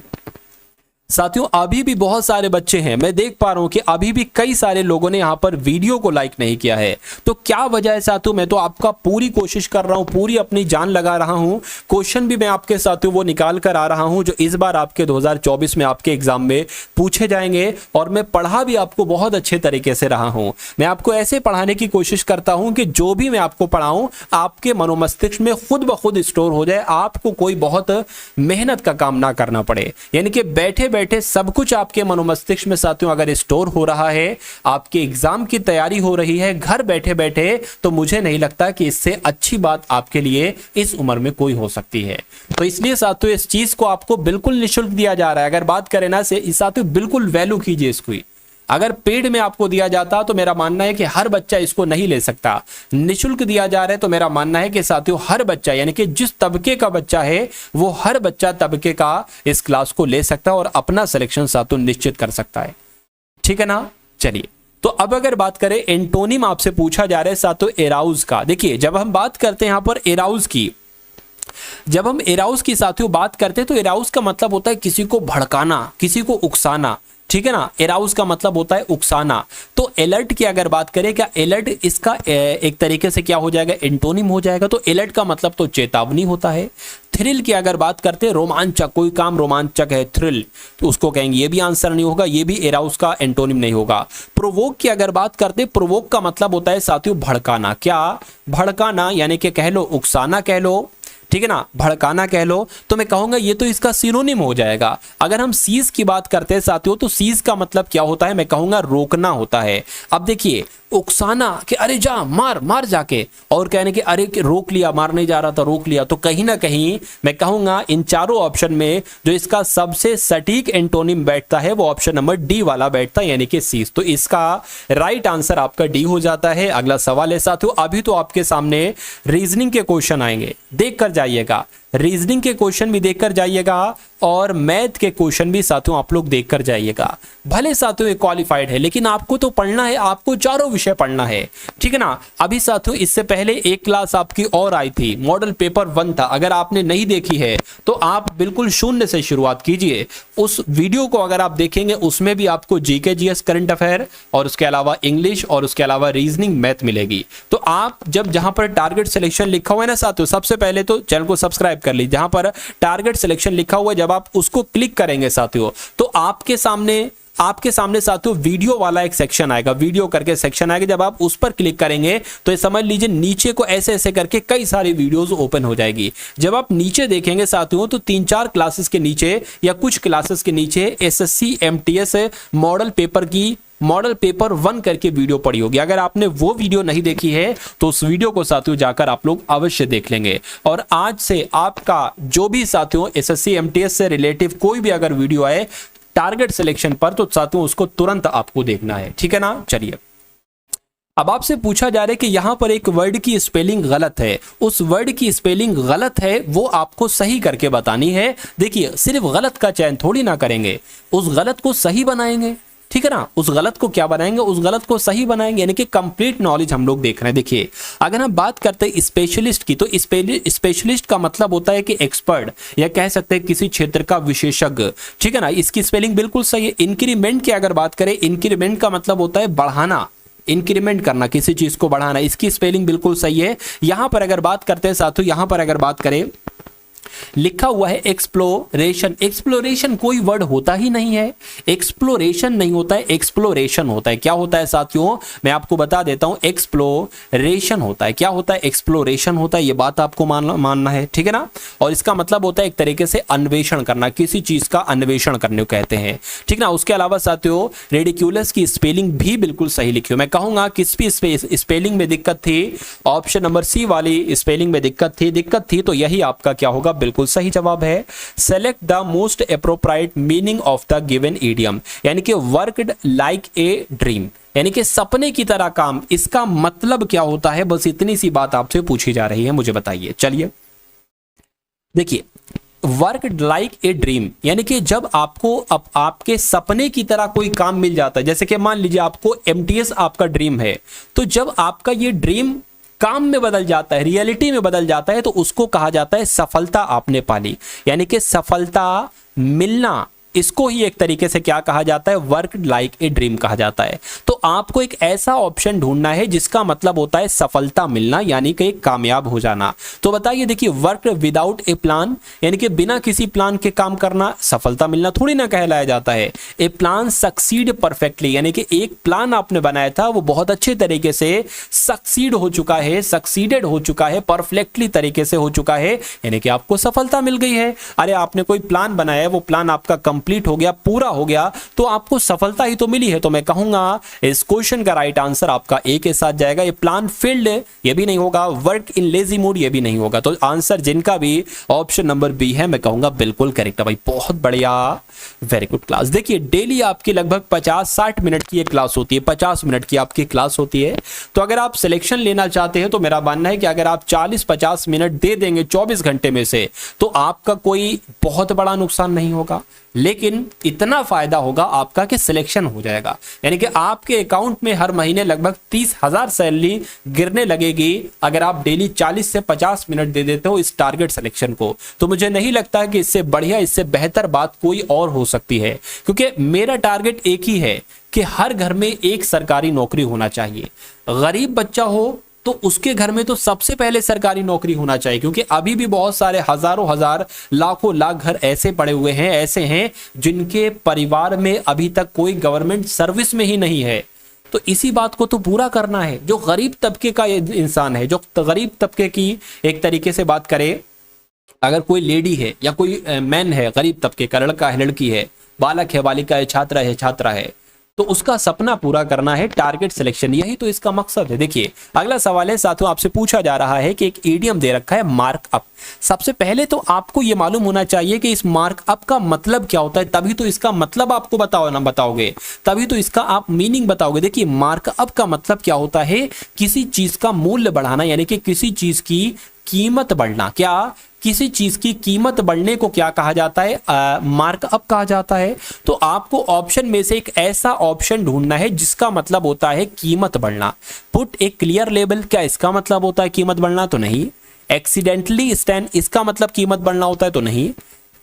साथियों, अभी भी बहुत सारे बच्चे हैं, मैं देख पा रहा हूं कि अभी भी कई सारे लोगों ने यहां पर वीडियो को लाइक नहीं किया है। तो क्या वजह है साथियों? मैं तो आपका पूरी कोशिश कर रहा हूं, पूरी अपनी जान लगा रहा हूं। क्वेश्चन भी मैं आपके साथियों वो निकाल कर आ रहा हूं जो इस बार आपके 2024 में आपके एग्जाम में पूछे जाएंगे, और मैं पढ़ा भी आपको बहुत अच्छे तरीके से रहा हूं। मैं आपको ऐसे पढ़ाने की कोशिश करता हूं कि जो भी मैं आपको पढ़ाऊं आपके मनोमस्तिष्क में खुद ब खुद स्टोर हो जाए, आपको कोई बहुत मेहनत का काम ना करना पड़े। यानी कि बैठे बैठे सब कुछ आपके मनोमस्तिष्क में साथियों अगर स्टोर हो रहा है, आपके एग्जाम की तैयारी हो रही है घर बैठे बैठे, तो मुझे नहीं लगता कि इससे अच्छी बात आपके लिए इस उम्र में कोई हो सकती है। तो इसलिए साथियों इस चीज को आपको बिल्कुल निःशुल्क दिया जा रहा है। अगर बात करें ना से साथियों, बिल्कुल वैल्यू कीजिए इसको। अगर पेड में आपको दिया जाता तो मेरा मानना है कि हर बच्चा इसको नहीं ले सकता। निःशुल्क दिया जा रहा है तो मेरा मानना है कि साथियों हर बच्चा, यानी कि जिस तबके का बच्चा है वो हर बच्चा तबके का इस क्लास को ले सकता है और अपना सिलेक्शन साथियों निश्चित कर सकता है, ठीक है ना। चलिए, तो अब अगर बात करें एंटोनिम आपसे पूछा जा रहा है साथियों एराउज का। देखिए, जब हम बात करते हैं यहां पर एराउज की, जब हम एराउज की साथियों बात करते हैं तो एराउज का मतलब होता है किसी को भड़काना, किसी को उकसाना, ठीक है ना। एराउज का मतलब होता है उकसाना। तो अलर्ट की अगर बात करें, क्या अलर्ट इसका एक तरीके से क्या हो जाएगा? एंटोनिम हो जाएगा। तो अलर्ट का मतलब तो चेतावनी होता है। थ्रिल की अगर बात करते हैं, रोमांचक, कोई काम रोमांचक है, थ्रिल, तो उसको कहेंगे, ये भी आंसर नहीं होगा, ये भी एराउज का एंटोनिम नहीं होगा। प्रोवोक की अगर बात करते हैं, प्रोवोक का मतलब होता है साथियों भड़काना। क्या? भड़काना, यानी कि कह लो उकसाना कह लो, ठीक है ना, भड़काना कह लो। तो मैं कहूंगा ये तो इसका सिनोनिम हो जाएगा। अगर हम सीज की बात करते हैं साथियों, तो सीज का मतलब क्या होता है? मैं कहूंगा रोकना होता है। अब देखिए, उकसाना कि अरे जा मार मार जाके, और कहने के अरे रोक लिया, मार नहीं जा रहा था रोक लिया। तो कहीं ना कहीं मैं कहूंगा इन चारों ऑप्शन में जो इसका सबसे सटीक एंटोनिम बैठता है वो ऑप्शन नंबर डी वाला बैठता है, यानी कि सीज। तो इसका राइट आंसर आपका डी हो जाता है। अगला सवाल है साथियों, अभी तो आपके सामने रीजनिंग के क्वेश्चन आएंगे, देख कर जाइएगा। रीजनिंग के क्वेश्चन भी देखकर जाइएगा और मैथ के क्वेश्चन भी साथियों आप लोग देखकर जाइएगा। भले साथियों ये क्वालिफाइड है, लेकिन आपको तो पढ़ना है, आपको चारों विषय पढ़ना है, ठीक है ना। अभी साथियों इससे पहले एक क्लास आपकी और आई थी, मॉडल पेपर 1 था। अगर आपने नहीं देखी है तो आप बिल्कुल शून्य से शुरुआत कीजिए। उस वीडियो को अगर आप देखेंगे उसमें भी आपको जीके जीएस करंट अफेयर और उसके अलावा इंग्लिश और उसके अलावा रीजनिंग मैथ मिलेगी। तो आप जब जहां पर टारगेट सिलेक्शन लिखा हुआ है ना साथियों, सबसे पहले तो चैनल को सब्सक्राइब कर लीजिए। जहां पर टारगेट सिलेक्शन लिखा हुआ है, जब आप उसको क्लिक करेंगे साथियों तो आपके सामने साथियों वीडियो वाला एक सेक्शन आएगा, वीडियो करके सेक्शन आएगा। जब आप उस पर क्लिक करेंगे तो ये समझ लीजिए नीचे को ऐसे ऐसे करके कई सारी वीडियोस ओपन हो जाएगी। जब आप नीचे देखेंगे साथियों तो 3-4 क्लासेस के नीचे या कुछ क्लासेस के नीचे एसएससी एमटीएस मॉडल पेपर 1 करके वीडियो पड़ी होगी। अगर आपने वो वीडियो नहीं देखी है तो उस वीडियो को साथियों जाकर आप लोग अवश्य देख लेंगे। और आज से आपका जो भी साथियों एसएससी एमटीएस से रिलेटिव कोई भी अगर वीडियो आए टारगेट सिलेक्शन पर तो साथियों उसको तुरंत आपको देखना है, ठीक है ना। चलिए, अब आपसे पूछा जा रहा है कि यहां पर एक वर्ड की स्पेलिंग गलत है, उस वर्ड की स्पेलिंग गलत है वो आपको सही करके बतानी है। देखिए, सिर्फ गलत का चयन थोड़ी ना करेंगे, उस गलत को सही बनाएंगे, ठीक है ना। उस गलत को क्या बनाएंगे, उस गलत को सही बनाएंगे, यानी कि कंप्लीट नॉलेज हम लोग देख रहे हैं। देखिए, अगर हम बात करते हैं स्पेशलिस्ट की तो स्पेशलिस्ट का मतलब होता है कि एक्सपर्ट या कह सकते हैं किसी क्षेत्र का विशेषज्ञ, ठीक है ना। इसकी स्पेलिंग बिल्कुल सही है। इंक्रीमेंट की अगर बात करें, इंक्रीमेंट का मतलब होता है बढ़ाना, इंक्रीमेंट करना, किसी चीज को बढ़ाना, इसकी स्पेलिंग बिल्कुल सही है। यहां पर अगर बात करते हैं साथियों, यहां पर अगर बात करें लिखा हुआ है एक्सप्लोरेशन। एक्सप्लोरेशन कोई वर्ड होता ही नहीं है, एक्सप्लोरेशन नहीं होता है, एक्सप्लोरेशन होता है। क्या होता है साथियों, मैं आपको बता देता हूं, एक्सप्लोरेशन होता है। क्या होता है, एक्सप्लोरेशन होता है, ये बात आपको मानना है, ठीक है ना। और इसका मतलब होता है एक तरीके से अन्वेषण करना, किसी चीज का अन्वेषण करने को कहते हैं, ठीक ना। उसके अलावा साथियों रेडिक्यूलस की स्पेलिंग भी बिल्कुल सही लिखी हो। मैं कहूंगा किस भी स्पेलिंग में दिक्कत थी, ऑप्शन नंबर सी वाली स्पेलिंग में दिक्कत थी तो यही आपका क्या होगा, बिल्कुल सही जवाब है। Select the most appropriate meaning of the given idiom, यानी कि वर्कड लाइक ए ड्रीम, यानी कि सपने की तरह काम, इसका मतलब क्या होता है, बस इतनी सी बात आपसे पूछी जा रही है, मुझे बताइए। चलिए देखिए, वर्क लाइक ए ड्रीम यानी कि जब आपको अब आपके सपने की तरह कोई काम मिल जाता है, जैसे कि मान लीजिए आपको एमटीएस आपका ड्रीम है, तो जब आपका ये ड्रीम काम में बदल जाता है, रियलिटी में बदल जाता है, तो उसको कहा जाता है सफलता आपने पाली, यानी कि सफलता मिलना। इसको ही एक तरीके से क्या कहा जाता है, वर्क लाइक ए ड्रीम कहा जाता है। तो आपको एक ऐसा ऑप्शन ढूंढना है जिसका मतलब होता है सफलता मिलना, यानी कि कामयाब हो जाना। तो बताइए, देखिए, वर्क विदाउट ए प्लान यानी कि बिना किसी प्लान के काम करना सफलता मिलना थोड़ी ना कहलाया जाता है। ए प्लान सक्सीड परफेक्टली, यानी कि एक प्लान आपने बनाया था वो बहुत अच्छे तरीके से सक्सीड हो चुका है, सक्सीडेड हो चुका है, परफेक्टली तरीके से हो चुका है, यानी कि आपको सफलता मिल गई है। अरे आपने कोई प्लान बनाया है, वो प्लान आपका कंप्लीट हो गया, पूरा हो गया, तो आपको सफलता ही तो मिली है। तो मैं कहूंगा इस क्वेश्चन का राइट आंसर आपका ए के साथ जाएगा। ये प्लान फील्ड ये भी नहीं होगा, वर्क इन लेजी मूड ये भी नहीं होगा। तो आंसर जिनका भी ऑप्शन नंबर बी है, मैं कहूंगा बिल्कुल करेक्ट है भाई, बहुत बढ़िया, वेरी गुड क्लास। देखिए, डेली आपकी लगभग 50-60 मिनट की एक क्लास होती है, 50 मिनट की आपकी क्लास होती है। तो अगर आप सिलेक्शन लेना चाहते हैं तो मेरा मानना है कि अगर आप 40-50 मिनट दे देंगे 24 घंटे में से, तो आपका कोई बहुत बड़ा नुकसान नहीं होगा, लेकिन इतना फायदा होगा आपका कि सिलेक्शन हो जाएगा, यानी कि आपके अकाउंट में हर महीने लगभग 30,000 सैलरी गिरने लगेगी अगर आप डेली 40 से 50 मिनट दे देते हो इस टारगेट सिलेक्शन को। तो मुझे नहीं लगता कि इससे बढ़िया, इससे बेहतर बात कोई और हो सकती है, क्योंकि मेरा टारगेट एक ही है कि हर घर में एक सरकारी नौकरी होना चाहिए। गरीब बच्चा हो तो उसके घर में तो सबसे पहले सरकारी नौकरी होना चाहिए, क्योंकि अभी भी बहुत सारे हजारों हजार लाखों लाख घर ऐसे पड़े हुए हैं, ऐसे हैं जिनके परिवार में अभी तक कोई गवर्नमेंट सर्विस में ही नहीं है। तो इसी बात को तो पूरा करना है। जो गरीब तबके का इंसान है, जो गरीब तबके की एक तरीके से बात करें, अगर कोई लेडी है या कोई मैन है, गरीब तबके का लड़का है, लड़की है, बालक है, बालिका है, छात्रा है, तो उसका सपना पूरा करना है टारगेट सिलेक्शन, यही तो इसका मकसद है। देखिए, अगला सवाल है साथियों, आपसे पूछा जा रहा है कि एक इडियम दे रखा है मार्कअप। सबसे पहले तो आपको यह मालूम होना चाहिए कि इस मार्कअप का मतलब क्या होता है, तभी तो इसका मतलब आपको बताओगे, तभी तो इसका आप मीनिंग बताओगे। देखिए, मार्कअप का मतलब क्या होता है, किसी चीज का मूल्य बढ़ाना, यानी कि किसी चीज की कीमत बढ़ना। क्या? किसी चीज की कीमत बढ़ने को क्या कहा जाता है? मार्कअप कहा जाता है। तो आपको ऑप्शन में से एक ऐसा ऑप्शन ढूंढना है जिसका मतलब होता है कीमत बढ़ना। पुट ए क्लियर लेबल, क्या इसका मतलब होता है कीमत बढ़ना? तो नहीं। एक्सीडेंटली स्टैंड, इसका मतलब कीमत बढ़ना होता है? तो नहीं।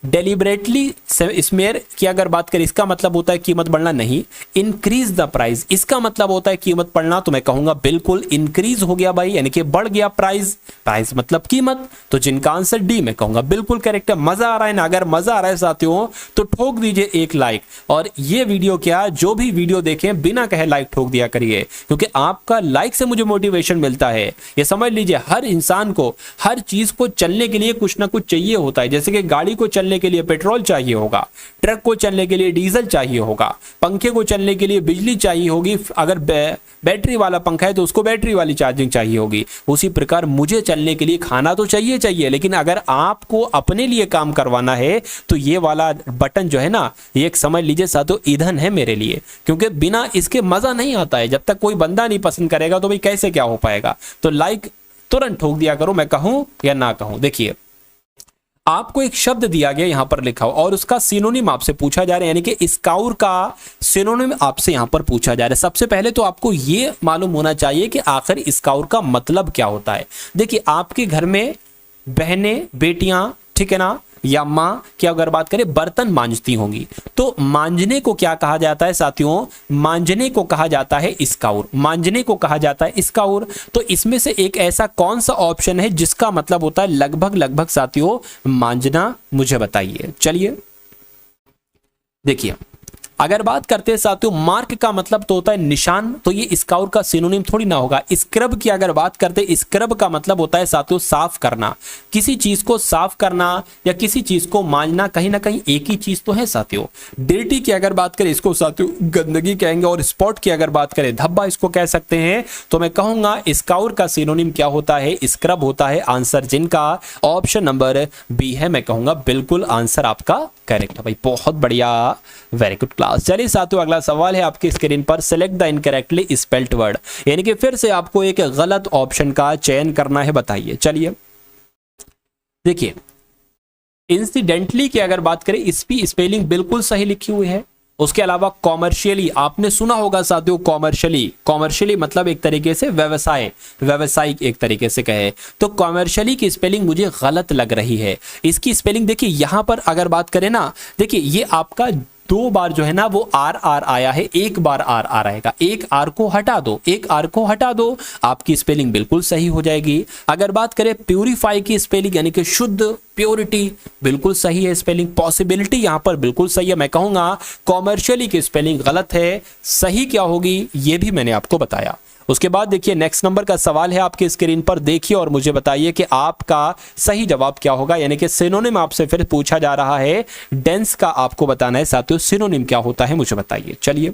डेलिबरेटली स्मेयर की अगर बात करें, इसका मतलब होता है कीमत बढ़ना? नहीं। इंक्रीज द प्राइस, इसका मतलब होता है कीमत बढ़ना? तो मैं कहूंगा बिल्कुल इंक्रीज हो गया भाई, यानी कि बढ़ गया प्राइस। प्राइस मतलब कीमत, तो जिनका आंसर डी मैं कहूंगा बिल्कुल करेक्ट है। मजा आ रहा है ना? अगर मजा आ रहा है साथियों तो ठोक दीजिए एक लाइक, और ये वीडियो क्या, जो भी वीडियो देखें बिना कहे लाइक ठोक दिया करिए, क्योंकि आपका लाइक से मुझे मोटिवेशन मिलता है। ये समझ लीजिए, हर इंसान को हर चीज को चलने के लिए कुछ ना कुछ चाहिए होता है। जैसे कि गाड़ी को चलने के लिए पेट्रोल चाहिए होगा, ट्रक को चलने के लिए डीजल चाहिए होगा, पंखे को चलने के लिए बिजली चाहिए होगी, अगर बैटरी वाला पंखा है तो उसको बैटरी वाली चार्जिंग चाहिए होगी। उसी प्रकार मुझे चलने के लिए खाना तो चाहिए, लेकिन अगर आपको अपने लिए काम करवाना है तो ये वाला बटन जो है ना, ये एक समझ लीजिए साथियों ईंधन है मेरे लिए, क्योंकि बिना इसके मजा नहीं आता है। जब तक कोई बंदा नहीं पसंद करेगा तो भाई कैसे क्या हो पाएगा? तो लाइक तुरंत ठोक दिया करो, मैं कहूं या ना कहूं। देखिए, आपको एक शब्द दिया गया यहां पर लिखा हो और उसका सिनोनिम आपसे पूछा जा रहा है, यानी कि स्काउर का सिनोनिम आपसे यहां पर पूछा जा रहा है। सबसे पहले तो आपको यह मालूम होना चाहिए कि आखिर स्काउर का मतलब क्या होता है। देखिए, आपके घर में बहनें, बेटियां, ठीक है ना, या मां की अगर बात करें बर्तन मांजती होंगी, तो मांजने को क्या कहा जाता है साथियों? मांजने को कहा जाता है स्काउर। मांजने को कहा जाता है स्काउर। तो इसमें से एक ऐसा कौन सा ऑप्शन है जिसका मतलब होता है लगभग साथियों मांजना? मुझे बताइए। चलिए देखिए, अगर बात करते हैं साथियों, मार्क का मतलब तो होता है निशान, तो ये स्काउर का सिनोनिम थोड़ी ना होगा। स्क्रब की अगर बात करते हैं, स्क्रब का मतलब होता है साथियों साफ करना। किसी चीज को साफ करना या किसी चीज को मांजना कहीं ना कहीं एक ही चीज तो है साथियों। डिर्टी की अगर बात करें, इसको साथियों गंदगी कहेंगे, और स्पॉट की अगर बात करें, धब्बा इसको कह सकते हैं। तो मैं कहूंगा स्काउर का सिनोनिम क्या होता है? स्क्रब होता है। आंसर जिनका ऑप्शन नंबर बी है, मैं कहूंगा बिल्कुल आंसर आपका करेक्ट है भाई। बहुत बढ़िया, वेरी गुड क्लास। चलिए साथियों, अगला सवाल है आपकी स्क्रीन पर। Select the incorrectly spelled word, यानी कि फिर से आपको एक गलत ऑप्शन का चयन करना है। बताइए। चलिए देखिए, इंसिडेंटली की अगर बात करें, इसकी स्पेलिंग बिल्कुल सही लिखी हुई है। उसके अलावा कॉमर्शियली, आपने सुना होगा साथियों कॉमर्शियली मतलब एक तरीके से व्यवसाय, व्यवसायिक एक तरीके से कहे तो कॉमर्शियली की स्पेलिंग मुझे गलत लग रही है। इसकी स्पेलिंग देखिए, यहां पर अगर बात करें ना, देखिए ये आपका दो बार जो है ना वो आर आया है, एक बार आर आएगा। एक आर को हटा दो, एक आर को हटा दो, आपकी स्पेलिंग बिल्कुल सही हो जाएगी। अगर बात करें प्यूरिफाई की स्पेलिंग, यानी कि शुद्ध, प्योरिटी, बिल्कुल सही है स्पेलिंग। पॉसिबिलिटी यहां पर बिल्कुल सही है। मैं कहूंगा कॉमर्शियली की स्पेलिंग गलत है। सही क्या होगी ये भी मैंने आपको बताया। उसके बाद देखिए, नेक्स्ट नंबर का सवाल है आपके स्क्रीन पर, देखिए और मुझे बताइए कि आपका सही जवाब क्या होगा। यानी कि सिनोनिम आपसे फिर पूछा जा रहा है, डेंस का आपको बताना है साथियों सिनोनिम क्या होता है, मुझे बताइए। चलिए,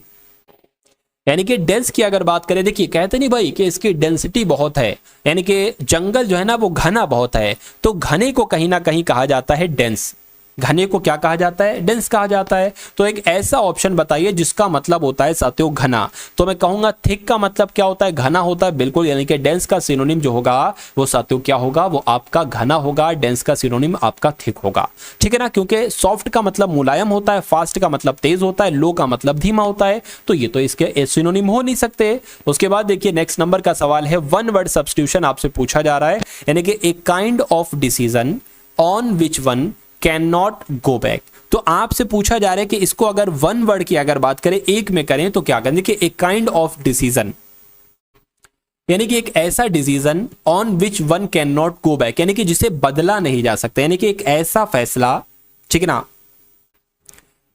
यानी कि डेंस की अगर बात करें, देखिए कहते नहीं भाई कि इसकी डेंसिटी बहुत है, यानी कि जंगल जो है ना वो घना बहुत है, तो घने को कहीं ना कहीं कहा जाता है डेंस। घने को क्या कहा जाता है? डेंस कहा जाता है। तो एक ऐसा ऑप्शन बताइए जिसका मतलब होता है साथियों घना। तो मैं कहूंगा थिक का मतलब क्या होता है? घना होता है, बिल्कुल। यानी कि डेंस का सिनोनिम जो होगा वो साथियों क्या होगा? वो आपका घना होगा। डेंस का सिनोनिम आपका थिक होगा, ठीक है ना, क्योंकि सॉफ्ट का मतलब मुलायम होता है, फास्ट का मतलब तेज होता है, लो का मतलब धीमा होता है, तो ये तो इसके सिनोनिम हो नहीं सकते। उसके बाद देखिए, नेक्स्ट नंबर का सवाल है, वन वर्ड सब्स्टिट्यूशन आपसे पूछा जा रहा है, यानी कि a kind of decision on which one can not go back. तो आपसे पूछा जा रहा है कि इसको अगर वन वर्ड की अगर बात करें, एक में करें तो क्या करें? देखिए, एक काइंड ऑफ डिसीजन, यानी कि एक ऐसा decision on which one can not go back, यानी कि जिसे बदला नहीं जा सकता, यानी कि एक ऐसा फैसला, ठीक है ना,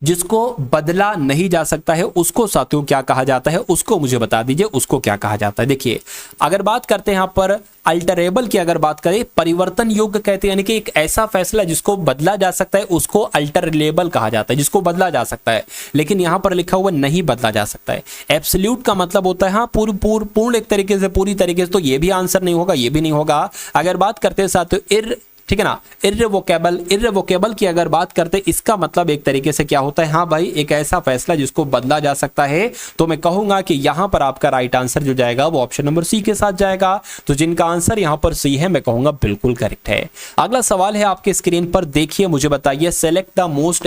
जिसको बदला नहीं जा सकता है, उसको साथियों क्या कहा जाता है? उसको मुझे बता दीजिए, उसको क्या कहा जाता है। देखिए, अगर बात करते हैं यहां पर अल्टरेबल की अगर बात करें, परिवर्तन योग्य कहते हैं, यानी कि एक ऐसा फैसला जिसको बदला जा सकता है उसको अल्टरेबल कहा जाता है, जिसको बदला जा सकता है। लेकिन यहां पर लिखा हुआ नहीं बदला जा सकता है। एब्सोल्यूट का मतलब होता है हाँ पूर्ण एक तरीके से, पूरी तरीके से, तो ये भी आंसर नहीं होगा, ये भी नहीं होगा। अगर बात करते हैं साथियों ठीक है ना। इर्रेवोकेबल, इर्रेवोकेबल की अगर बात करते हैं इसका मतलब एक तरीके से क्या होता है, हाँ भाई एक ऐसा फैसला जिसको बदला जा सकता है। तो मैं कहूंगा कि यहां पर आपका राइट आंसर जो जाएगा वो ऑप्शन नंबर सी के साथ जाएगा। तो जिनका आंसर यहां पर सी है मैं कहूंगा बिल्कुल करेक्ट है। अगला सवाल है आपके स्क्रीन पर देखिए, मुझे बताइए select the most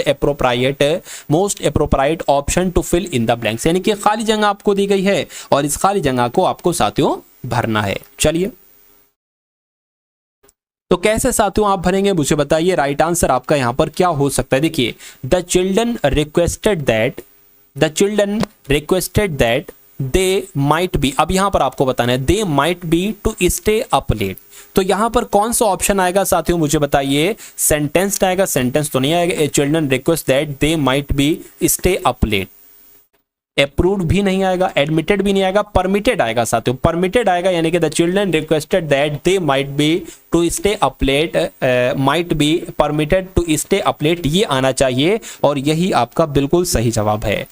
appropriate option to fill in the blanks, यानी कि खाली जगह आपको दी गई है और इस खाली जगह को आपको साथियों भरना है। चलिए तो कैसे साथियों आप भरेंगे मुझे बताइए। राइट आंसर आपका यहां पर क्या हो सकता है, देखिए the children requested that they might be, अब यहां पर आपको बताना है they might be to stay up late. तो यहां पर कौन सा ऑप्शन आएगा साथियों मुझे बताइए, सेंटेंस आएगा, सेंटेंस तो नहीं आएगा। A children request that they might be stay up late, approved भी नहीं आएगा, एडमिटेड भी नहीं आएगा, परमिटेड आएगा साथियों, परमिटेड आएगा, यानी कि the children requested that they might be to stay up late, might be permitted to stay up late, ये आना चाहिए और यही आपका बिल्कुल सही जवाब है।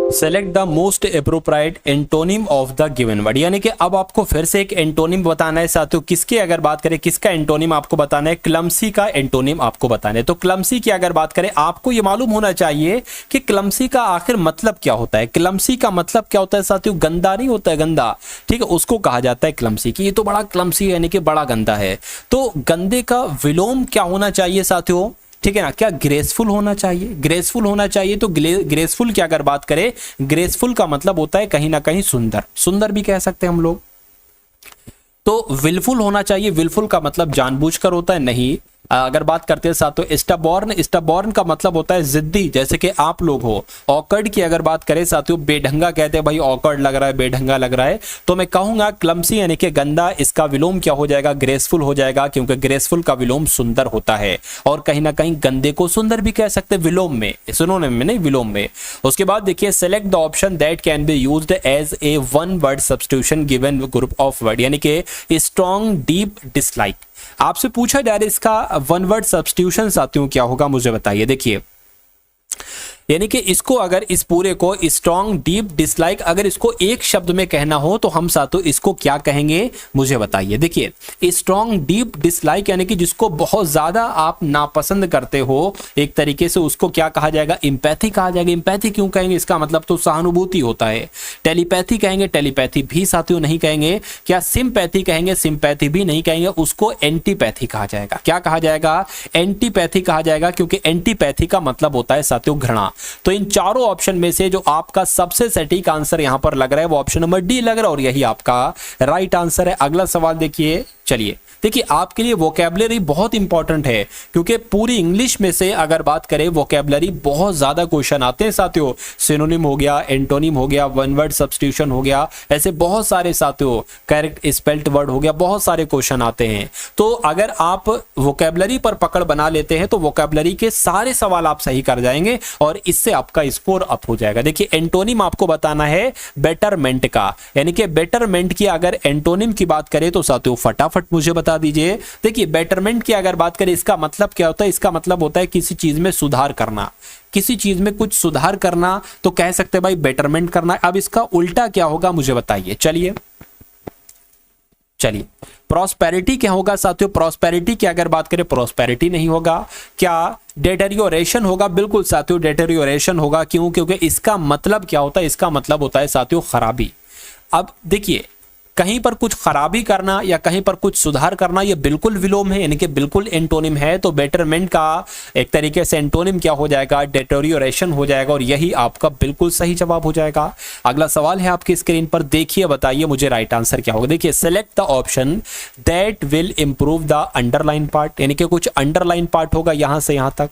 Select the most appropriate antonym of the given word, यानी कि अब आपको फिर से एक एंटोनिम बताना है साथियों। किसके अगर बात करें, किसका एंटोनिम आपको बताना है, क्लमसी का एंटोनिम आपको बताना है। तो क्लमसी की अगर बात करें आपको ये मालूम होना चाहिए कि क्लमसी का आखिर मतलब क्या होता है। क्लमसी का मतलब क्या होता है साथियों, गंदा नहीं होता है, गंदा, ठीक है, उसको कहा जाता है क्लमसी की। ये तो बड़ा क्लमसी यानी कि बड़ा गंदा है। तो गंदे का विलोम क्या होना चाहिए साथियों, ठीक है ना, क्या ग्रेसफुल होना चाहिए, ग्रेसफुल होना चाहिए। तो ग्रेसफुल की अगर बात करें, ग्रेसफुल का मतलब होता है कहीं ना कहीं सुंदर, सुंदर भी कह सकते हैं हम लोग। तो विलफुल होना चाहिए, विलफुल का मतलब जानबूझकर होता है, नहीं। अगर बात करते हैं साथियों स्टबॉर्न, स्टबॉर्न का मतलब होता है जिद्दी, जैसे कि आप लोग हो। ऑकर्ड की अगर बात करें साथियों, बेढंगा कहते हैं, भाई ऑकर्ड लग रहा है, बेढंगा लग रहा है। तो मैं कहूंगा क्लमसी यानी कि गंदा, इसका विलोम क्या हो जाएगा, ग्रेसफुल हो जाएगा, क्योंकि ग्रेसफुल का विलोम सुंदर होता है। और कहीं ना कहीं गंदे को सुंदर भी कह सकते हैं विलोम में, सिनोनिम में नहीं, विलोम में। उसके बाद देखिए select the option that can be used as a one word substitution given group of word, यानी कि स्ट्रॉन्ग, डीप, डिसलाइक। आपसे पूछा जा रहा है इसका वन वर्ड सब्स्टिट्यूशन साथियों क्या होगा मुझे बताइए। देखिए यानी कि इसको अगर इस पूरे को स्ट्रॉन्ग, डीप, डिसलाइक अगर इसको एक शब्द में कहना हो तो हम साथियों इसको क्या कहेंगे मुझे बताइए। देखिए स्ट्रॉन्ग, डीप, डिसलाइक यानी कि जिसको बहुत ज्यादा आप नापसंद करते हो एक तरीके से, उसको क्या कहा जाएगा, इंपैथी कहा जाएगा। इंपैथी क्यों कहेंगे, इसका मतलब तो सहानुभूति होता है। टेलीपैथी कहेंगे, टेलीपैथी भी साथियों नहीं कहेंगे। क्या सिंपैथी कहेंगे, सिंपैथी भी नहीं कहेंगे, उसको एंटीपैथी कहा जाएगा। क्या कहा जाएगा, एंटीपैथी कहा जाएगा, क्योंकि एंटीपैथी का मतलब होता है साथियों घृणा। तो इन चारों ऑप्शन में से जो आपका सबसे सटीक आंसर यहां पर लग रहा है वो ऑप्शन नंबर डी लग रहा है और यही आपका राइट आंसर है। अगला सवाल देखिए, चलिए देखिए आपके लिए वोकैबुलरी बहुत इंपॉर्टेंट है, क्योंकि पूरी इंग्लिश में से अगर बात करें वोकैबुलरी बहुत ज्यादा क्वेश्चन आते हैं साथियों। सिनोनिम हो गया, एंटोनिम हो गया, वन वर्ड सब्स्टिट्यूशन हो गया, ऐसे बहुत सारे साथियों, करेक्ट स्पेल्ट वर्ड हो गया, बहुत सारे क्वेश्चन आते हैं। तो अगर आप वोकैबुलरी पर पकड़ बना लेते हैं तो वोकैबुलरी के सारे सवाल आप सही कर जाएंगे और इससे आपका स्कोर अप हो जाएगा। देखिए एंटोनिम आपको बताना है बेटरमेंट का, यानी कि बेटरमेंट की अगर एंटोनिम की बात करें तो साथियों फटाफट मुझे बता दीजिए। देखिए बेटरमेंट की अगर बात करें इसका मतलब क्या होता है, इसका मतलब होता है किसी चीज में सुधार करना, किसी चीज में कुछ सुधार करना, तो कह सकते हैं भाई बेटरमेंट करना। अब इसका उल्टा क्या होगा मुझे बताइए। चलिए प्रॉस्पेरिटी क्या होगा साथियों, प्रॉस्पेरिटी की अगर बात करें प्रॉस्पेरिटी नहीं होगा। क्या डेटेरियोरेशन होगा, बिल्कुल साथियों डेटेरियोरेशन होगा। क्यों, क्योंकि इसका मतलब क्या होता है, इसका मतलब होता है साथियों खराबी। अब देखिए कहीं पर कुछ खराबी करना या कहीं पर कुछ सुधार करना ये बिल्कुल विलोम है, यानी कि बिल्कुल एंटोनिम है। तो बेटरमेंट का एक तरीके से एंटोनिम क्या हो जाएगा, डेटेरियोरेशन हो जाएगा और यही आपका बिल्कुल सही जवाब हो जाएगा। अगला सवाल है आपकी स्क्रीन पर, देखिए बताइए मुझे राइट आंसर क्या होगा। देखिए select the option that will improve the underline part, यानी कि कुछ अंडरलाइन पार्ट होगा यहां से यहां तक।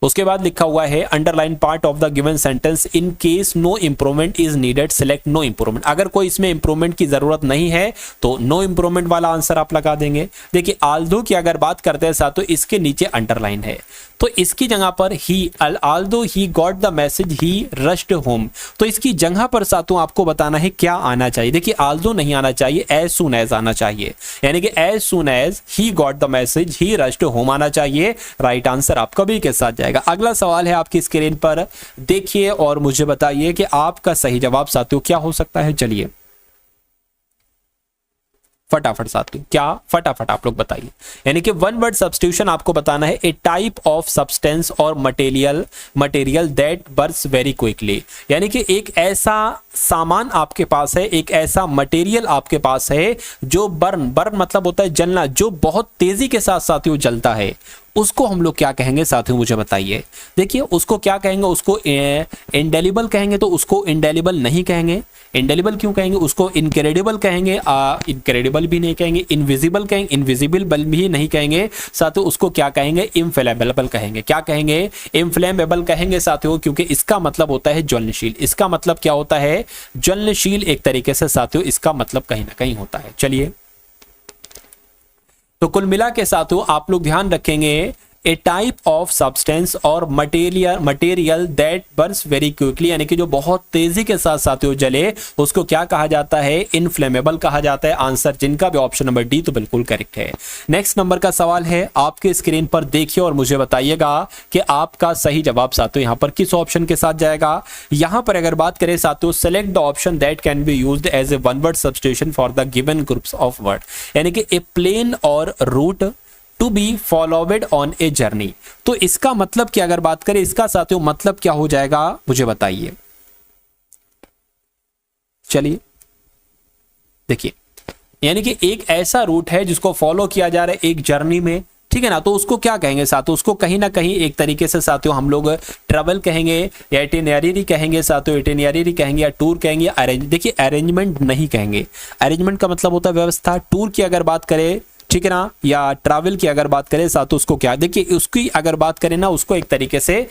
उसके बाद लिखा हुआ है underline part of the given sentence in case no improvement is needed select no improvement. अगर कोई इसमें इंप्रूवमेंट की जरूरत नहीं है तो नो इंप्रूवमेंट वाला आंसर आप लगा देंगे। देखिए आल्दो की अगर बात करते हैं साथ तो इसके नीचे अंडरलाइन है, तो इसकी जगह पर ही although he got the message he rushed home, तो इसकी जगह पर साथों आपको बताना है क्या आना चाहिए। देखिए आल्दो नहीं आना चाहिए, एज सून एज आना चाहिए, यानी कि as soon as he got the message he rushed home आना चाहिए। राइट आंसर आपका भी के साथ जाएगा। अगला सवाल है आपकी स्क्रीन पर, देखिए और मुझे बताइए कि आपका सही जवाब साथियों क्या हो सकता है। चलिए फटाफट साथियों, क्या फटाफट आप लोग बताइए। यानी कि वन वर्ड सब्स्टिट्यूशन आपको बताना है, ए टाइप ऑफ सब्सटेंस और material that Burns very quickly. यानी कि एक ऐसा सामान आपके पास है, एक ऐसा मटेरियल आपके पास है जो बर्न मतलब होता है जलना, जो बहुत तेजी के साथ साथियों जलता है, उसको हम लोग क्या कहेंगे साथियों, मुझे बताइए। देखिए उसको क्या कहेंगे, उसको इंडेलिबल कहेंगे, तो उसको इंडेलिबल नहीं कहेंगे। इंडेलिबल क्यों कहेंगे, उसको इनक्रेडिबल कहेंगे, इनक्रेडिबल भी नहीं कहेंगे, इनविजिबल कहेंगे, इनविजिबल भी नहीं कहेंगे साथियों, उसको क्या कहेंगे, इनफ्लेमेबल कहेंगे। क्या कहेंगे, इनफ्लेमेबल कहेंगे साथियों, क्योंकि इसका मतलब होता है ज्वलनशील। इसका मतलब क्या होता है, ज्वलनशील एक तरीके से साथियों इसका मतलब कहीं ना कहीं होता है। चलिए, तो कुल मिला के साथियों आप लोग ध्यान रखेंगे, ए टाइप ऑफ सब्सटेंस और material that Burns very quickly, यानी कि जो बहुत तेजी के साथ साथियों जले, उसको क्या कहा जाता है, इनफ्लेमेबल कहा जाता है। आंसर जिनका भी ऑप्शन नंबर डी तो बिल्कुल करेक्ट है। नेक्स्ट नंबर का सवाल है, आपके स्क्रीन पर देखिए और मुझे बताइएगा कि आपका सही जवाब साथियों यहां पर किस ऑप्शन के साथ जाएगा। यहां पर अगर बात करें साथियों, select the option that can be used as a one word substitution for the given groups of word, यानी कि a plan or route to be followed on a journey. तो इसका मतलब क्या, अगर बात करें इसका साथियों मतलब क्या हो जाएगा, मुझे बताइए। चलिए देखिए, यानी कि एक ऐसा रूट है जिसको फॉलो किया जा रहा है एक जर्नी में, ठीक है ना, तो उसको क्या कहेंगे साथियों, उसको कहीं ना कहीं एक तरीके से साथियों हम लोग ट्रैवल कहेंगे या इटिनरी कहेंगे साथियों, इटिनरी कहेंगे या टूर कहेंगे या अरेंज। देखिए अरेंजमेंट नहीं कहेंगे, अरेंजमेंट का मतलब होता है व्यवस्था। टूर की अगर बात करें, ठीक है ना, या ट्रैवल की अगर बात करें साथ, उसको क्या, देखिए उसकी अगर बात करें ना, उसको एक तरीके से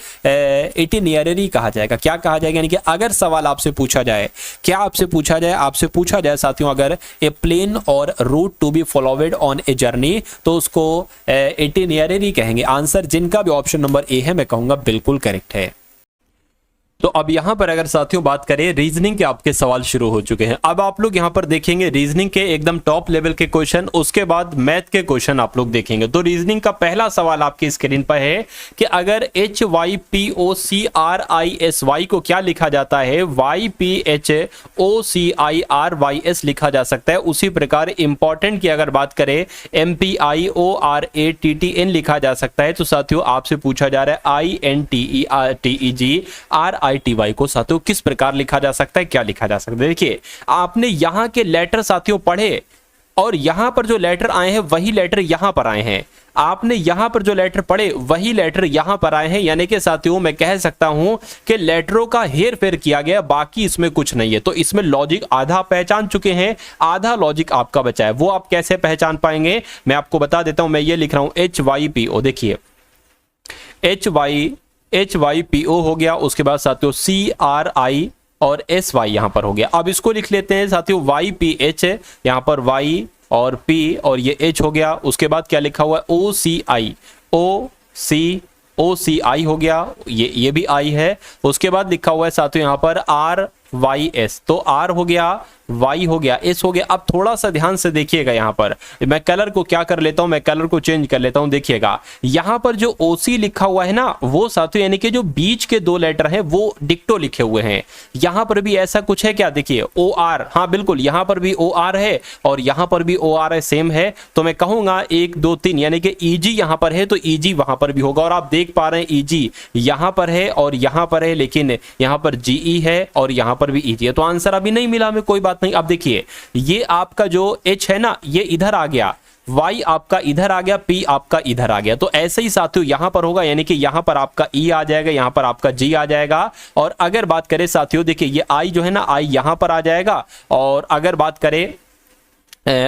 इटिनरी कहा जाएगा। क्या कहा जाएगा, यानी कि अगर सवाल आपसे पूछा जाए, क्या आपसे पूछा जाए साथियों, अगर a plan or route to be followed on a journey, तो उसको इटिनरी कहेंगे। आंसर जिनका भी ऑप्शन नंबर ए है मैं कहूंगा बिल्कुल करेक्ट है। तो अब यहां पर अगर साथियों बात करें, रीजनिंग के आपके सवाल शुरू हो चुके हैं। अब आप लोग यहां पर देखेंगे रीजनिंग के एकदम टॉप लेवल के क्वेश्चन, उसके बाद मैथ के क्वेश्चन आप लोग देखेंगे। तो रीजनिंग का पहला सवाल आपकी स्क्रीन पर है कि अगर HYPOCRISY को क्या लिखा जाता है, YPHOCIRYS लिखा जा सकता है। उसी प्रकार इंपॉर्टेंट की अगर बात करें, MPIORATTN लिखा जा सकता है। तो साथियों आपसे पूछा जा रहा है INTEGRITY को साथियों किस प्रकार लिखा जा सकता है, क्या लिखा जा सकता है। देखिए आपने यहां के लेटर साथियों पढ़े और यहां पर जो लेटर आए हैं वही लेटर यहां पर आए हैं। आपने यहां पर जो लेटर पढ़े वही लेटर यहां पर आए हैं, यानी कि साथियों मैं कह सकता हूं कि लेटरों का हेर फेर किया गया, बाकी इसमें कुछ नहीं है। तो इसमें लॉजिक आधा पहचान चुके हैं, आधा लॉजिक आपका बचा है। वो आप कैसे पहचान पाएंगे मैं आपको बता देता हूं। मैं ये लिख रहा हूं HYPO, देखिए HYPO हो गया, उसके बाद साथियों CRI और SY यहां पर हो गया। अब इसको लिख लेते हैं साथियों YPH, यहां पर Y और P और ये H हो गया। उसके बाद क्या लिखा हुआ है OCI हो गया, ये भी I है। उसके बाद लिखा हुआ है साथियों यहां पर RYS, तो R हो गया, Y हो गया, S हो गया। अब थोड़ा सा ध्यान से देखिएगा, यहां पर मैं कलर को क्या कर लेता हूं, मैं कलर को चेंज कर लेता हूं। देखिएगा यहां पर जो OC लिखा हुआ है ना, वो साथियों यानी कि जो बीच के दो लेटर हैं वो डिक्टो लिखे हुए हैं। यहां पर भी ऐसा कुछ है क्या, देखिए OR, हाँ बिल्कुल यहां पर भी OR है और यहां पर भी OR है, सेम है। तो मैं कहूंगा 1 2 3, यानी कि EG यहां पर है तो EG वहां पर भी होगा। और आप देख पा रहे हैं EG यहां पर है और यहां पर है, लेकिन यहां पर GE है और यहां पर भी EG है। तो आंसर अभी नहीं मिला हमें, कोई बात नहीं। अब देखिए ये आपका जो H है ना, ये इधर आ गया, Y आपका इधर आ गया, P आपका इधर आ गया। तो ऐसे ही साथियों यहां पर होगा, यानी कि यहां पर आपका E आ जाएगा, यहां पर आपका G आ जाएगा। और अगर बात करें साथियों, देखिए ये I जो है ना, I यहां पर आ जाएगा। और अगर बात करें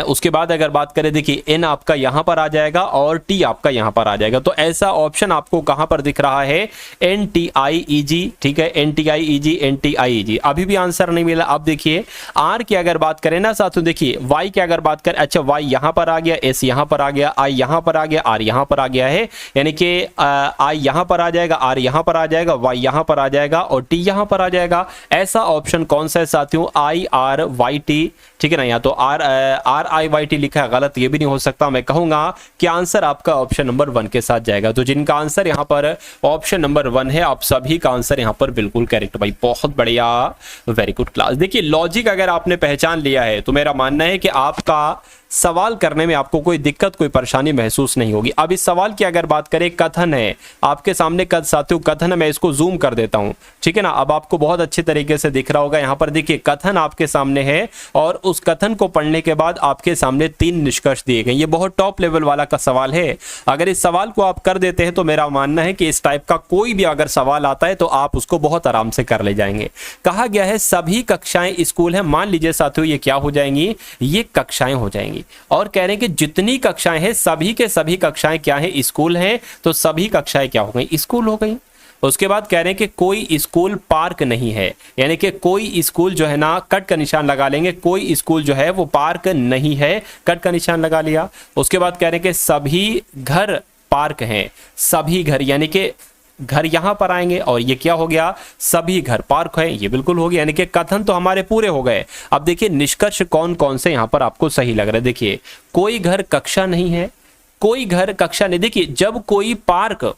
उसके बाद अगर बात करें, देखिए N आपका यहां पर आ जाएगा और T आपका यहां पर आ जाएगा। तो ऐसा ऑप्शन आपको कहां पर दिख रहा है, NTIEG, ठीक है, NTIEG, NTIEG। अभी भी आंसर नहीं मिला। अब देखिए R की अगर बात करें ना साथियों, देखिए Y की अगर बात करें, अच्छा Y यहां पर आ गया, S यहां पर आ गया, I यहां पर आ गया, R यहां पर आ गया है, यानी कि I यहां पर आ जाएगा, R यहां पर आ जाएगा, Y यहां पर आ जाएगा और T यहां पर आ जाएगा। ऐसा ऑप्शन कौन सा है साथियों, IRYT, ठीक है ना। यहाँ तो RIYT लिखा है, गलत ये भी नहीं हो सकता। मैं कहूंगा कि आंसर आपका ऑप्शन नंबर 1 के साथ जाएगा। तो जिनका आंसर यहाँ पर ऑप्शन नंबर 1 है, आप सभी का आंसर यहाँ पर बिल्कुल करेक्ट भाई, बहुत बढ़िया, वेरी गुड क्लास। देखिए लॉजिक अगर आपने पहचान लिया है तो मेरा मानना है कि आपका सवाल करने में आपको कोई दिक्कत, कोई परेशानी महसूस नहीं होगी। अब इस सवाल की अगर बात करें, कथन है आपके सामने, साथियों कथन है, मैं इसको जूम कर देता हूं, ठीक है ना। अब आपको बहुत अच्छे तरीके से दिख रहा होगा, यहां पर देखिए कथन आपके सामने है और उस कथन को पढ़ने के बाद आपके सामने 3 निष्कर्ष दिए गए। ये बहुत टॉप लेवल वाला का सवाल है। अगर इस सवाल को आप कर देते हैं तो मेरा मानना है कि इस टाइप का कोई भी अगर सवाल आता है तो आप उसको बहुत आराम से कर ले जाएंगे। कहा गया है सभी कक्षाएं स्कूल है। मान लीजिए साथियों ये क्या हो जाएंगी, ये कक्षाएं हो जाएंगी। और कह रहे हैं कि जितनी कक्षाएं हैं सभी के सभी कक्षाएं क्या है, स्कूल है, तो सभी कक्षाएं क्या हो गई, स्कूल हो गई। उसके बाद कह रहे हैं कि कोई स्कूल पार्क नहीं है, यानी कि कोई स्कूल जो है ना, कट का निशान लगा लेंगे, कोई स्कूल जो है वो पार्क नहीं है, कट का निशान लगा लिया। उसके बाद कह रहे हैं कि सभी घर पार्क हैं, सभी घर, यानी कि घर यहां पर आएंगे और ये क्या हो गया, सभी घर पार्क है, ये बिल्कुल हो गया। यानी कि कथन तो हमारे पूरे हो गए। अब देखिए निष्कर्ष कौन कौन से यहां पर आपको सही लग रहा है। देखिए कोई घर कक्षा नहीं है, कोई घर कक्षा नहीं। देखिए जब कोई पार्क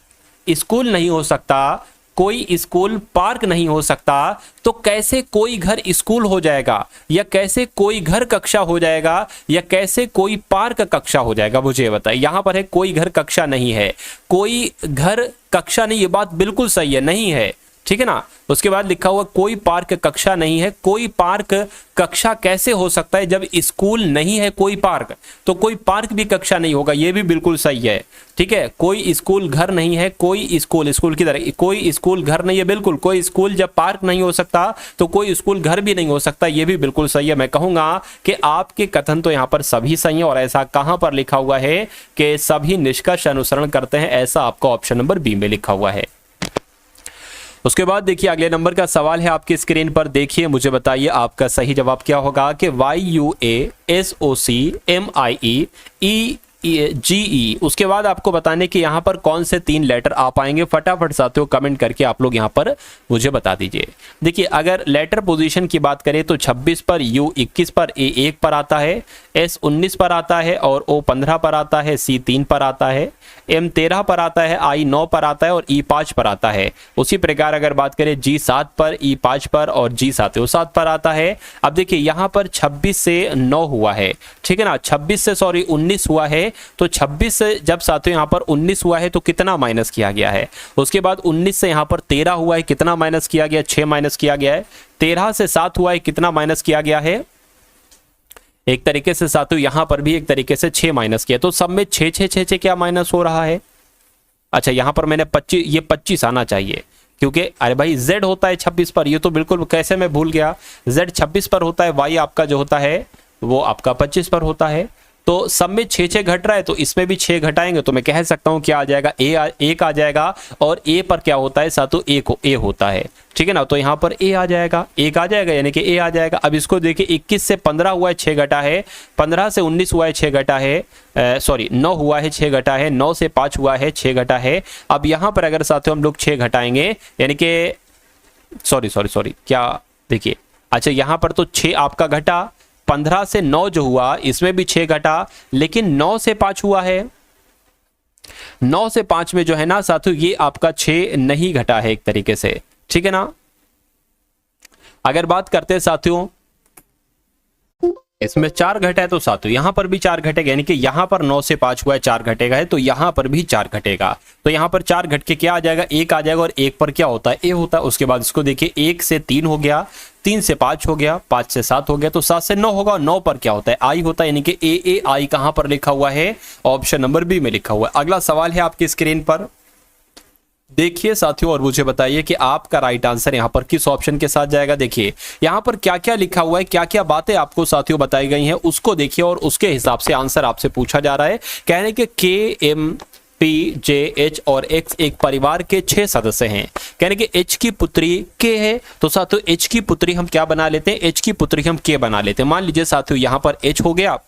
स्कूल नहीं हो सकता, कोई स्कूल पार्क नहीं हो सकता, तो कैसे कोई घर स्कूल हो जाएगा, या कैसे कोई घर कक्षा हो जाएगा, या कैसे कोई पार्क कक्षा हो जाएगा, मुझे बताइए। यहां पर है कोई घर कक्षा नहीं है, कोई घर कक्षा नहीं, ये बात बिल्कुल सही है, नहीं है, ठीक है ना। उसके बाद लिखा हुआ कोई पार्क कक्षा नहीं है, कोई पार्क कक्षा कैसे हो सकता है, जब स्कूल नहीं है कोई पार्क, तो कोई पार्क भी कक्षा नहीं होगा, ये भी बिल्कुल सही है, ठीक है। कोई स्कूल घर नहीं है, कोई स्कूल, स्कूल की तरह कोई स्कूल घर नहीं है, बिल्कुल। कोई स्कूल जब पार्क नहीं हो सकता तो कोई स्कूल घर भी नहीं हो सकता, ये भी बिल्कुल सही है। मैं कहूंगा कि आपके कथन तो यहाँ पर सभी सही है। और ऐसा कहां पर लिखा हुआ है कि सभी निष्कर्ष अनुसरण करते हैं, ऐसा आपका ऑप्शन नंबर बी में लिखा हुआ है। उसके बाद देखिए अगले नंबर का सवाल है आपकी स्क्रीन पर, देखिए मुझे बताइए आपका सही जवाब क्या होगा कि YUASOCMIEEGE। उसके बाद आपको बताने कि यहाँ पर कौन से 3 लेटर आ पाएंगे, फटाफट साथियों कमेंट करके आप लोग यहाँ पर मुझे बता दीजिए। देखिए अगर लेटर पोजीशन की बात करें तो 26 पर, U 21 पर, A 1 पर आता है, S 19 पर आता है, और O 15 पर आता है, C 3 पर आता है, M 13 पर आता है, I 9 पर आता है और E 5 पर आता है। उसी प्रकार अगर बात करें G 7 पर, E 5 पर और G 7 पर आता है। अब देखिए यहाँ पर 26 से 9 हुआ है, ठीक है ना, 26 से 19 हुआ है, तो 26 से जब साथियों यहाँ पर 19 हुआ है तो कितना माइनस किया गया है। उसके बाद 19 से यहाँ पर 13 हुआ है, कितना माइनस किया गया, 6 माइनस किया गया है। 13 से 7 हुआ है, कितना माइनस किया गया है, एक तरीके से साथियों यहाँ पर भी एक तरीके से 6 माइनस किया, तो सब में 6 6 6 6 क्या माइनस हो रहा है। अच्छा यहाँ पर मैंने 25, ये 25 आना चाहिए, क्योंकि अरे भाई Z होता है 26 पर, ये तो बिल्कुल कैसे मैं भूल गया, Z 26 पर होता है, Y आपका जो होता है वो आपका 25 पर होता है। तो सब में 6 6 घट रहा है, तो इसमें भी 6 घटाएंगे तो मैं कह सकता हूं क्या आ जाएगा, एक आ जाएगा, और A पर क्या होता है साथियों, A होता है, ठीक है ना। तो यहाँ पर A आ जाएगा, 1 आ जाएगा, यानी कि A आ जाएगा। अब इसको देखिए 21 से 15 हुआ है, 6 घटा है, 15 से 19 हुआ है, 6 घटा है, 9 हुआ है, 6 घटा है, 9 से 5 हुआ है, 6 घटा है। अब यहाँ पर अगर साथियों हम लोग 6 घटाएंगे, यानी कि सॉरी क्या, देखिए अच्छा यहाँ पर तो 6 आपका घटा, 15 से 9 जो हुआ इसमें भी 6 घटा, लेकिन 9 से 5 हुआ है, 9 से 5 में जो है ना साथियों ये आपका 6 नहीं घटा है एक तरीके से, ठीक है ना। अगर बात करते हैं साथियों इसमें 4 घटा है, तो साथियों यहां पर भी 4 घटेगा, यानी कि यहां पर 9 से 5 हुआ है, 4 घटेगा है, तो यहां पर भी 4 घटेगा, तो यहां पर 4 घट के क्या आ जाएगा, 1 आ जाएगा, और 1 पर क्या होता है, A होता है। उसके बाद इसको देखिए 1 से 3 हो गया, 3 से 5 हो गया, 5 से 7 हो गया, तो 7 से 9 होगा, 9 पर क्या होता है, I होता है, यानी कि AAI कहां पर लिखा हुआ है, ऑप्शन नंबर बी में लिखा हुआ है। अगला सवाल है आपकी स्क्रीन पर, देखिए साथियों और मुझे बताइए कि आपका राइट आंसर यहां पर किस ऑप्शन के साथ जाएगा। देखिए यहां पर क्या क्या लिखा हुआ है, क्या क्या बातें आपको साथियों बताई गई हैं, उसको देखिए और उसके हिसाब से आंसर आपसे पूछा जा रहा है। कहने के KMPJH और X एक परिवार के 6 सदस्य हैं। कहने के H की पुत्री K है, तो साथियों H की पुत्री हम क्या बना लेते हैं, H की पुत्री हम K बना लेते हैं। मान लीजिए साथियों यहां पर H हो गया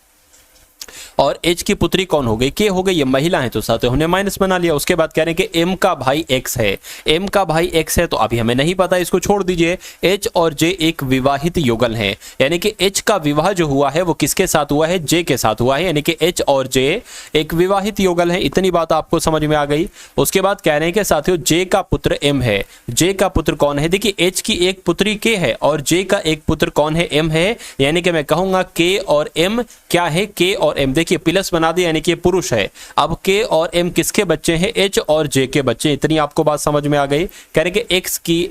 और एच की पुत्री कौन हो गई, के हो गई, ये महिला है तो साथियों हमने माइनस बना लिया। उसके बाद कह रहे हैं कि एम का भाई एक्स है, एम का भाई एक्स है तो अभी हमें नहीं पता, इसको छोड़ दीजिए। एच और जे एक विवाहित युगल है, यानी कि एच का विवाह जो हुआ है वो किसके साथ हुआ है, जे के साथ हुआ है, यानी कि एच और जे एक विवाहित युगल है। इतनी बात आपको समझ में आ गई। उसके बाद कह रहे हैं कि साथियों जे का पुत्र एम है, जे का पुत्र कौन है, देखिए एच की एक पुत्री के है और जे का एक पुत्र कौन है, एम है, यानी कि मैं कहूंगा के और एम क्या है, के और एम, देखिए प्लस बना दिया यानी कि पुरुष है। अब के और एम किसके बच्चे हैं, एच और जे के बच्चे। इतनी आपको बात समझ में आ गई। कह रहे कि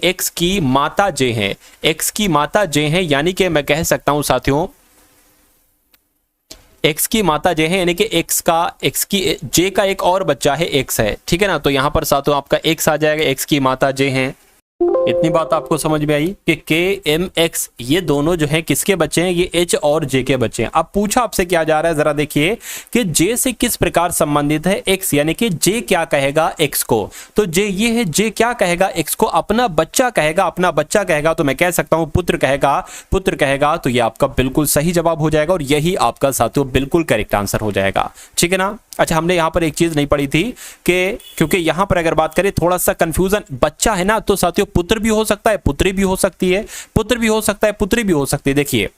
एक्स की माता जे है, एक्स की माता जे है, यानी कि मैं कह सकता हूं साथियों एक्स की माता जे है, यानी कि एक्स की जे का एक और बच्चा है एक्स है, ठीक है ना। तो यहां पर साथियों आपका एक्स आ जाएगा, एक्स की माता जे है। इतनी बात आपको समझ में आई कि के एम एक्स ये दोनों जो हैं किसके बच्चे हैं, ये एच और जे के बच्चे हैं। अब पूछा आपसे क्या जा रहा है, जरा देखिए कि जे से किस प्रकार संबंधित है एक्स, यानी कि जे क्या कहेगा एक्स को, तो जे ये है, जे क्या कहेगा एक्स को, अपना बच्चा कहेगा, अपना बच्चा कहेगा तो मैं कह सकता हूं पुत्र कहेगा, पुत्र कहेगा, तो ये आपका बिल्कुल सही जवाब हो जाएगा और यही आपका साथियों बिल्कुल करेक्ट आंसर हो जाएगा, ठीक है ना। अच्छा, हमने यहां पर एक चीज नहीं पढ़ी थी कि क्योंकि यहां पर अगर बात करें थोड़ा सा कंफ्यूजन, बच्चा है ना तो साथियों पुत्र भी हो सकता है, पुत्री भी हो सकती है, पुत्र भी हो सकता है, पुत्री भी हो सकती है। देखिए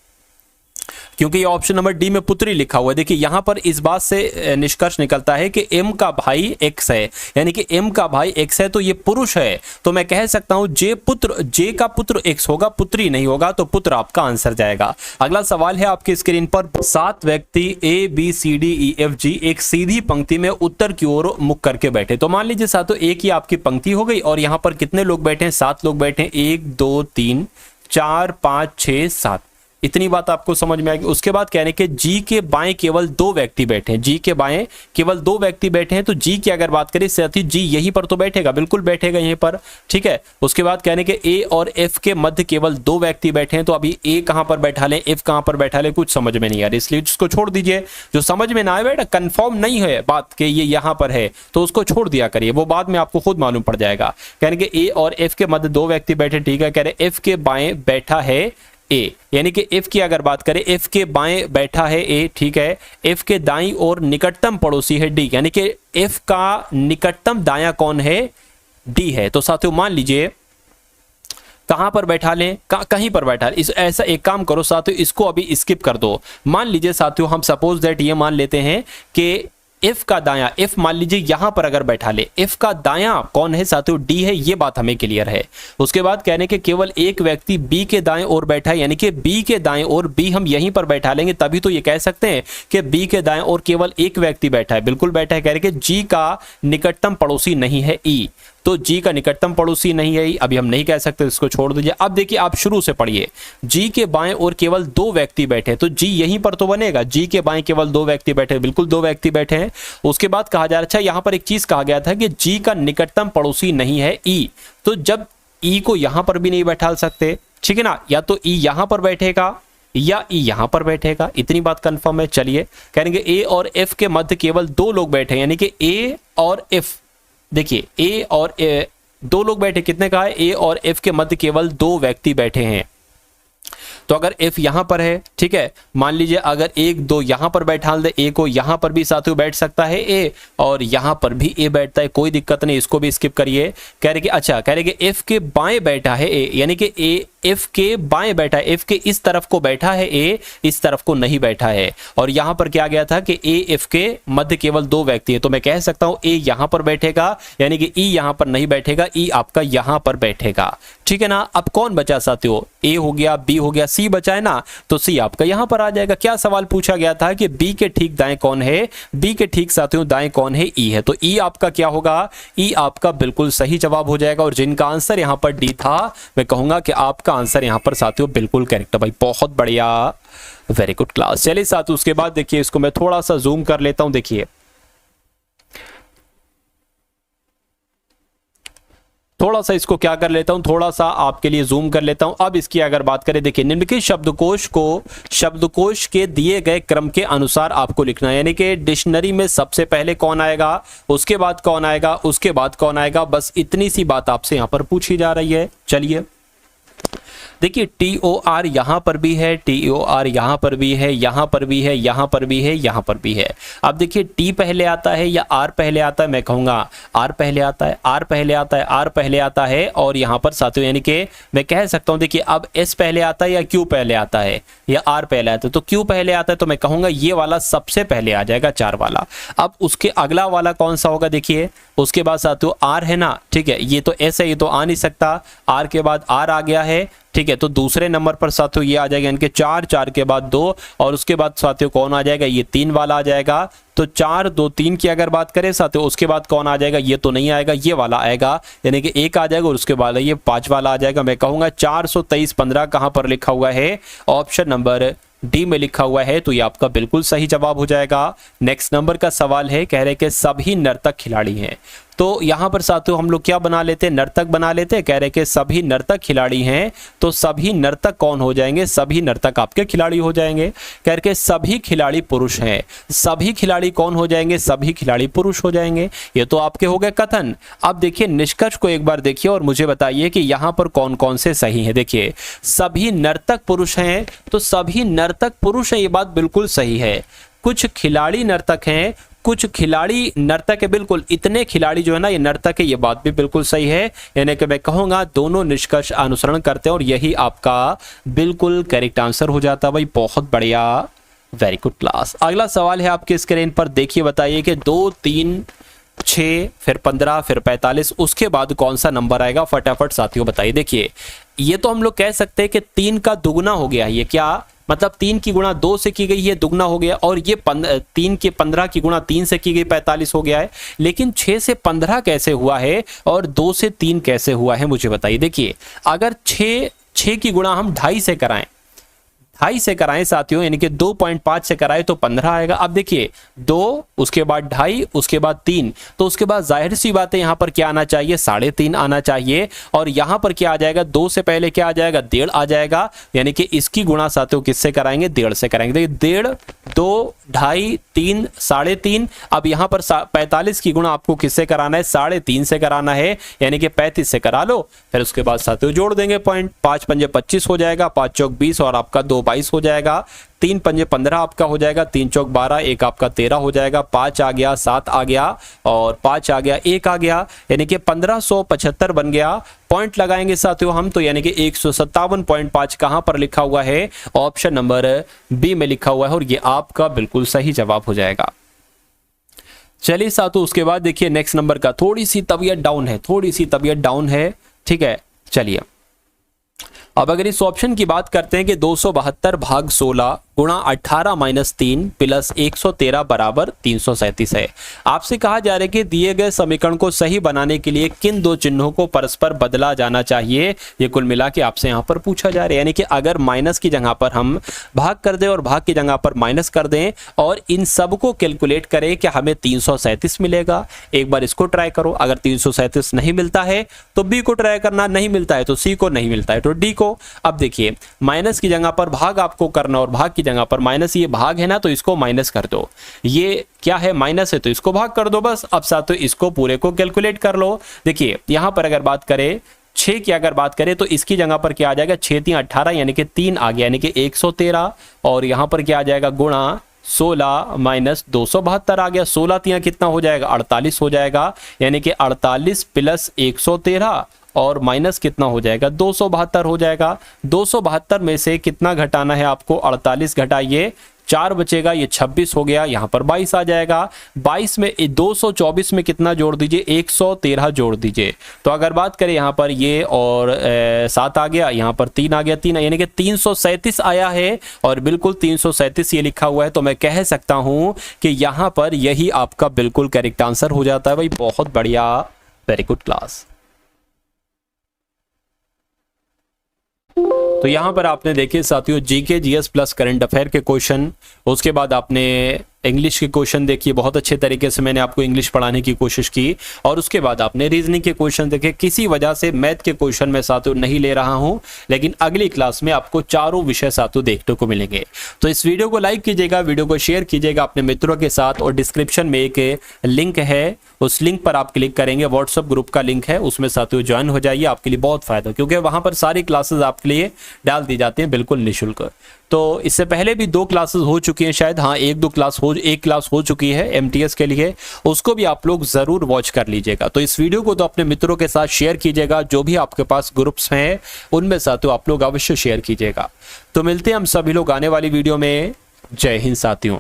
क्योंकि ये ऑप्शन नंबर डी में पुत्री लिखा हुआ है, देखिए यहां पर इस बात से निष्कर्ष निकलता है कि एम का भाई एक्स है, यानी कि एम का भाई एक्स है तो ये पुरुष है, तो मैं कह सकता हूं जे का पुत्र एक्स होगा, पुत्री नहीं होगा, तो पुत्र आपका आंसर जाएगा। अगला सवाल है आपकी स्क्रीन पर, 7 व्यक्ति A B C D E F G एक सीधी पंक्ति में उत्तर की ओर मुख करके बैठे। तो मान लीजिए साथियों एक ही आपकी पंक्ति हो गई और यहां पर कितने लोग बैठे हैं, 7 लोग बैठे हैं, 1 2 3 4 5 6 7, इतनी बात आपको समझ में आएगी। उसके बाद कहने के जी के बाएं केवल 2 व्यक्ति बैठे हैं, जी के बाएं केवल 2 व्यक्ति बैठे हैं, तो जी की अगर बात करें साथी जी यहीं पर तो बैठेगा, बिल्कुल बैठेगा यहीं पर, ठीक है। उसके बाद कहने के ए और एफ के मध्य केवल 2 व्यक्ति बैठे हैं, तो अभी ए कहां पर बैठा ले, एफ कहां पर बैठा ले, कुछ समझ में नहीं आ रही, इसलिए उसको छोड़ दीजिए। जो समझ में ना आए बेटा, कंफर्म नहीं है बात के ये यहां पर है तो उसको छोड़ दिया करिए, वो बाद में आपको खुद मालूम पड़ जाएगा। कहने के ए और एफ के मध्य 2 व्यक्ति बैठे, ठीक है। कह रहे एफ के बाएं बैठा है ए, यानी कि एफ की अगर बात करें एफ के बाएं बैठा है ए, ठीक है। एफ के दाईं और निकटतम पड़ोसी है डी, यानी कि एफ का निकटतम दायां कौन है, डी है। तो साथियों मान लीजिए कहां पर बैठा लें, कहीं पर बैठा लें। ऐसा एक काम करो साथियों, इसको अभी स्किप कर दो। मान लीजिए साथियों हम सपोज दैट ये मान लेते हैं कि एफ का दायां, एफ मान लीजिए यहां पर अगर बैठा ले, एफ का दायां कौन है साथियों, डी है, ये बात हमें क्लियर है। उसके बाद कहने के केवल एक व्यक्ति बी के दाएं ओर बैठा है, यानी कि बी के दाएं ओर, बी हम यहीं पर बैठा लेंगे तभी तो ये कह सकते हैं कि बी के दाएं ओर केवल एक व्यक्ति बैठा है, बिल्कुल बैठा है। कह रहे कि जी का निकटतम पड़ोसी नहीं है ई, तो जी का निकटतम पड़ोसी नहीं है, अभी हम नहीं कह सकते, इसको छोड़ दीजिए। अब देखिए आप शुरू से पढ़िए, जी के बाएं ओर केवल 2 व्यक्ति बैठे, तो जी यहीं पर तो बनेगा, जी के बाएं केवल 2 व्यक्ति बैठे, बिल्कुल 2 व्यक्ति बैठे हैं। उसके बाद कहा जा रहा, अच्छा यहां पर एक चीज कहा गया था कि जी का निकटतम पड़ोसी नहीं है ई, तो जब ई को यहां पर भी नहीं बैठा सकते, ठीक है ना, या तो ई यहां पर बैठेगा या ई यहां पर बैठेगा, इतनी बात कंफर्म है। चलिए कहेंगे ए और एफ के मध्य केवल 2 लोग बैठे, यानी कि ए और एफ, देखिए ए और 2 लोग बैठे, कितने कहा है, ए और एफ के मध्य केवल 2 व्यक्ति बैठे हैं। तो अगर एफ यहां पर है, ठीक है, मान लीजिए अगर 1 2 यहां पर बैठा दे, ए को यहां पर भी साथियों बैठ सकता है ए, और यहां पर भी ए बैठता है, कोई दिक्कत नहीं, इसको भी स्किप करिए। कह रहे कि अच्छा, कह रहे कि एफ के बाएं बैठा है ए, यानी कि ए एफ के बाएं बैठा है, एफ के इस तरफ को बैठा है ए, इस तरफ को नहीं बैठा है, और यहां पर क्या गया था कि ए एफ के मध्य केवल 2 व्यक्ति है, तो मैं कह सकता हूं ए यहां पर बैठेगा, यानी कि ई यहां पर नहीं बैठेगा, ई आपका यहां पर बैठेगा, ठीक है ना। अब कौन बचा साथियों, ए हो गया, बी हो गया, सी बचा है ना, तो सी आपका यहां पर आ जाएगा। क्या सवाल पूछा गया था कि बी के ठीक दाएं कौन है, बी के ठीक साथियों दाएं कौन है, ई है, तो ई आपका क्या होगा, ई आपका बिल्कुल सही जवाब हो जाएगा। और जिनका आंसर यहां पर डी था, मैं कहूंगा कि आपका आंसर यहां पर साथियों बिल्कुल करेक्ट है भाई, बहुत बढ़िया, वेरी गुड क्लास। चलिए साथियों उसके बाद देखिए, इसको मैं थोड़ा सा जूम कर लेता हूं, देखिए थोड़ा सा इसको क्या कर लेता हूं, थोड़ा सा आपके लिए जूम कर लेता हूं। अब इसकी अगर बात करें, देखिए निम्नलिखित शब्दकोश को शब्दकोश के दिए गए क्रम के अनुसार आपको लिखना है, यानी कि डिक्शनरी में सबसे पहले कौन आएगा, उसके बाद कौन आएगा, उसके बाद कौन आएगा, बस इतनी सी बात आपसे यहां पर पूछी जा रही है। चलिए देखिए TOR यहाँ पर भी है, TOR यहाँ पर भी है, यहाँ पर भी है, यहाँ पर भी है, यहाँ पर भी है। अब देखिए T पहले आता है या R पहले आता है, मैं कहूँगा R पहले आता है, R पहले आता है, R पहले आता है, और यहाँ पर साथियों यानी कि मैं कह सकता हूँ देखिए अब S पहले आता है या Q पहले आता है या R पहले आता है। तो Q पहले आता है तो मैं कहूँगा ये वाला सबसे पहले आ जाएगा, 4 वाला। अब उसके अगला वाला कौन सा होगा, देखिए उसके बाद साथियों R है ना, ठीक है, ये तो S है, ये तो आ नहीं सकता, R के बाद R आ गया है, ठीक है, तो दूसरे नंबर पर साथियों ये आ जाएगा, इनके 4, 4 के बाद 2, और उसके बाद साथियों कौन आ जाएगा, ये 3 वाला आ जाएगा। तो 4, 2, 3 की अगर बात करें साथियों, उसके बाद कौन आ जाएगा, ये तो नहीं आएगा, ये वाला आएगा, यानी कि 1 आ जाएगा, और उसके बाद ये 5 वाला आ जाएगा। मैं कहूँगा 423 15 कहाँ पर लिखा हुआ है, ऑप्शन नंबर डी में लिखा हुआ है, तो ये आपका बिल्कुल सही जवाब हो जाएगा। नेक्स्ट नंबर का सवाल है, कह रहे कि सभी नर्तक खिलाड़ी हैं। तो यहाँ पर साथियों हम लोग क्या बना लेते हैं, नर्तक बना लेते हैं। कह रहे कि सभी नर्तक खिलाड़ी हैं, तो सभी नर्तक कौन हो जाएंगे, सभी नर्तक आपके खिलाड़ी हो जाएंगे। कह रहे कि सभी खिलाड़ी पुरुष हैं, सभी खिलाड़ी कौन हो जाएंगे, सभी खिलाड़ी पुरुष हो जाएंगे। ये तो आपके हो गए कथन। अब देखिए निष्कर्ष को एक बार देखिए और मुझे बताइए कि यहाँ पर कौन कौन से सही हैं। देखिए सभी नर्तक पुरुष हैं, तो सभी नर्तक पुरुष हैं, ये बात बिल्कुल सही है। कुछ खिलाड़ी नर्तक हैं, कुछ खिलाड़ी नर्तक है, बिल्कुल इतने खिलाड़ी जो है ना ये नर्तक है, ये बात भी बिल्कुल सही है। यानी कि मैं कहूँगा दोनों निष्कर्ष अनुसरण करते हैं और यही आपका बिल्कुल करेक्ट आंसर हो जाता है भाई। बहुत बढ़िया, वेरी गुड क्लास। अगला सवाल है आपके स्क्रीन पर, देखिए बताइए कि 2, 3, 6 फिर 15 फिर 45, उसके बाद कौन सा नंबर आएगा, फटाफट साथियों बताइए। देखिए ये तो हम लोग कह सकते हैं कि 3 का दुगना हो गया, ये क्या मतलब 3 की गुणा 2 से की गई है, दुगना हो गया, और ये 3 के 15 की गुणा 3 से की गई 45 हो गया है। लेकिन 6 से 15 कैसे हुआ है और 2 से 3 कैसे हुआ है, मुझे बताइए। देखिए अगर 6 की गुणा हम 2.5 से कराएं, 2.5 से कराएं साथियों, यानी कि 2.5 से कराएं तो 15 आएगा। अब देखिए 2 उसके बाद 2.5 उसके बाद 3, तो उसके बाद जाहिर सी बात है यहाँ पर क्या आना चाहिए, 3.5 आना चाहिए, और यहाँ पर क्या आ जाएगा, 2 से पहले क्या आ जाएगा, 1.5 आ जाएगा। यानी कि इसकी गुणा साथियों किससे कराएंगे, 1.5 से कराएंगे। देखिए 1.5, 2, 2.5, 3, 3.5। अब यहाँ पर 45 की गुणा आपको किससे कराना है, 3.5 से कराना है, यानी कि 35 से करा लो। फिर उसके बाद साथियों जोड़ देंगे पॉइंट, 5 पंजे 25 हो जाएगा, 5 चौक 20 और आपका 2 22 हो जाएगा, 3 पंजे 15 आपका हो जाएगा, 3 चौक 12, 1 आपका 13 हो जाएगा, 5 आ गया, 7 आ गया और 5 आ गया, 1 आ गया, यानी कि 1575 बन गया। पॉइंट लगाएंगे साथियों हम, तो यानी कि 157.5 कहां पर लिखा हुआ है, ऑप्शन नंबर बी में लिखा हुआ है, और ये आपका बिल्कुल सही जवाब हो जाएगा। चलिए साथियों उसके बाद देखिए नेक्स्ट नंबर का, थोड़ी सी तबीयत डाउन है, थोड़ी सी तबीयत डाउन है, ठीक है। चलिए अब अगर इस ऑप्शन की बात करते हैं कि 272 भाग 16 गुणा 18 माइनस 3 प्लस 113 बराबर 337 है। आपसे कहा जा रहा है कि दिए गए समीकरण को सही बनाने के लिए किन 2 चिन्हों को परस्पर बदला जाना चाहिए। ये कुल मिला के आपसे यहाँ पर पूछा जा रहा है, यानी कि अगर माइनस की जगह पर हम भाग कर दें और भाग की जगह पर माइनस कर दें और इन सब को कैलकुलेट करें, क्या हमें 337 मिलेगा। एक बार इसको ट्राई करो, अगर 337 नहीं मिलता है तो बी को ट्राई करना, नहीं मिलता है तो सी को, नहीं मिलता है तो डी को। अब देखिए माइनस की जगह पर भाग आपको करना और भाग की जगह पर माइनस, ये भाग है ना तो इसको माइनस कर दो, ये क्या है माइनस है तो इसको भाग कर दो बस। अब साथ तो इसको पूरे को कैलकुलेट कर लो। देखिए यहां पर अगर बात करें 6 की अगर बात करें तो इसकी जगह पर क्या आ जाएगा, 6 3 18 यानी कि 3 आ गया, यानी कि 113, और यहां पर क्या आ जाएगा गुणा 16 माइनस 272 आ गया, 16 3 कितना हो जाएगा 48 हो जाएगा, यानी कि 48 प्लस 113 और माइनस कितना हो जाएगा 272 हो जाएगा। 272 में से कितना घटाना है आपको, 48 घटाइए 4 बचेगा, ये 26 हो गया, यहाँ पर 22 आ जाएगा। 22 में 224 में कितना जोड़ दीजिए, 113 जोड़ दीजिए। तो अगर बात करें यहाँ पर ये और 7 आ गया, यहाँ पर 3 आ गया, 3 यानी कि 337 आया है और बिल्कुल 337 ये लिखा हुआ है। तो मैं कह सकता हूँ कि यहाँ पर यही आपका बिल्कुल करेक्ट आंसर हो जाता है भाई। बहुत बढ़िया, वेरी गुड क्लास। तो यहां पर आपने देखिए साथियों GK GS plus current affair के क्वेश्चन, उसके बाद आपने इंग्लिश के क्वेश्चन देखिए, बहुत अच्छे तरीके से मैंने आपको इंग्लिश पढ़ाने की कोशिश की। और उसके बाद आपने रीजनिंग के क्वेश्चन देखे। किसी वजह से मैथ के क्वेश्चन मैं साथियों नहीं ले रहा हूं, लेकिन अगली क्लास में आपको चारों विषय साथियों देखने को मिलेंगे। तो इस वीडियो को लाइक कीजिएगा, वीडियो को शेयर कीजिएगा अपने मित्रों के साथ, और डिस्क्रिप्शन में एक लिंक है, उस लिंक पर आप क्लिक करेंगे, व्हाट्सएप ग्रुप का लिंक है, उसमें साथियों ज्वाइन हो जाइए। आपके लिए बहुत फायदा, क्योंकि वहां पर सारी क्लासेस आपके लिए डाल दी जाती हैं बिल्कुल निःशुल्क। तो इससे पहले भी 2 क्लासेस हो चुकी हैं शायद, हाँ एक क्लास हो चुकी है एमटीएस के लिए, उसको भी आप लोग जरूर वॉच कर लीजिएगा। तो इस वीडियो को तो अपने मित्रों के साथ शेयर कीजिएगा, जो भी आपके पास ग्रुप्स हैं उनमें साथियों आप लोग अवश्य शेयर कीजिएगा। तो मिलते हैं हम सभी लोग आने वाली वीडियो में। जय हिंद साथियों।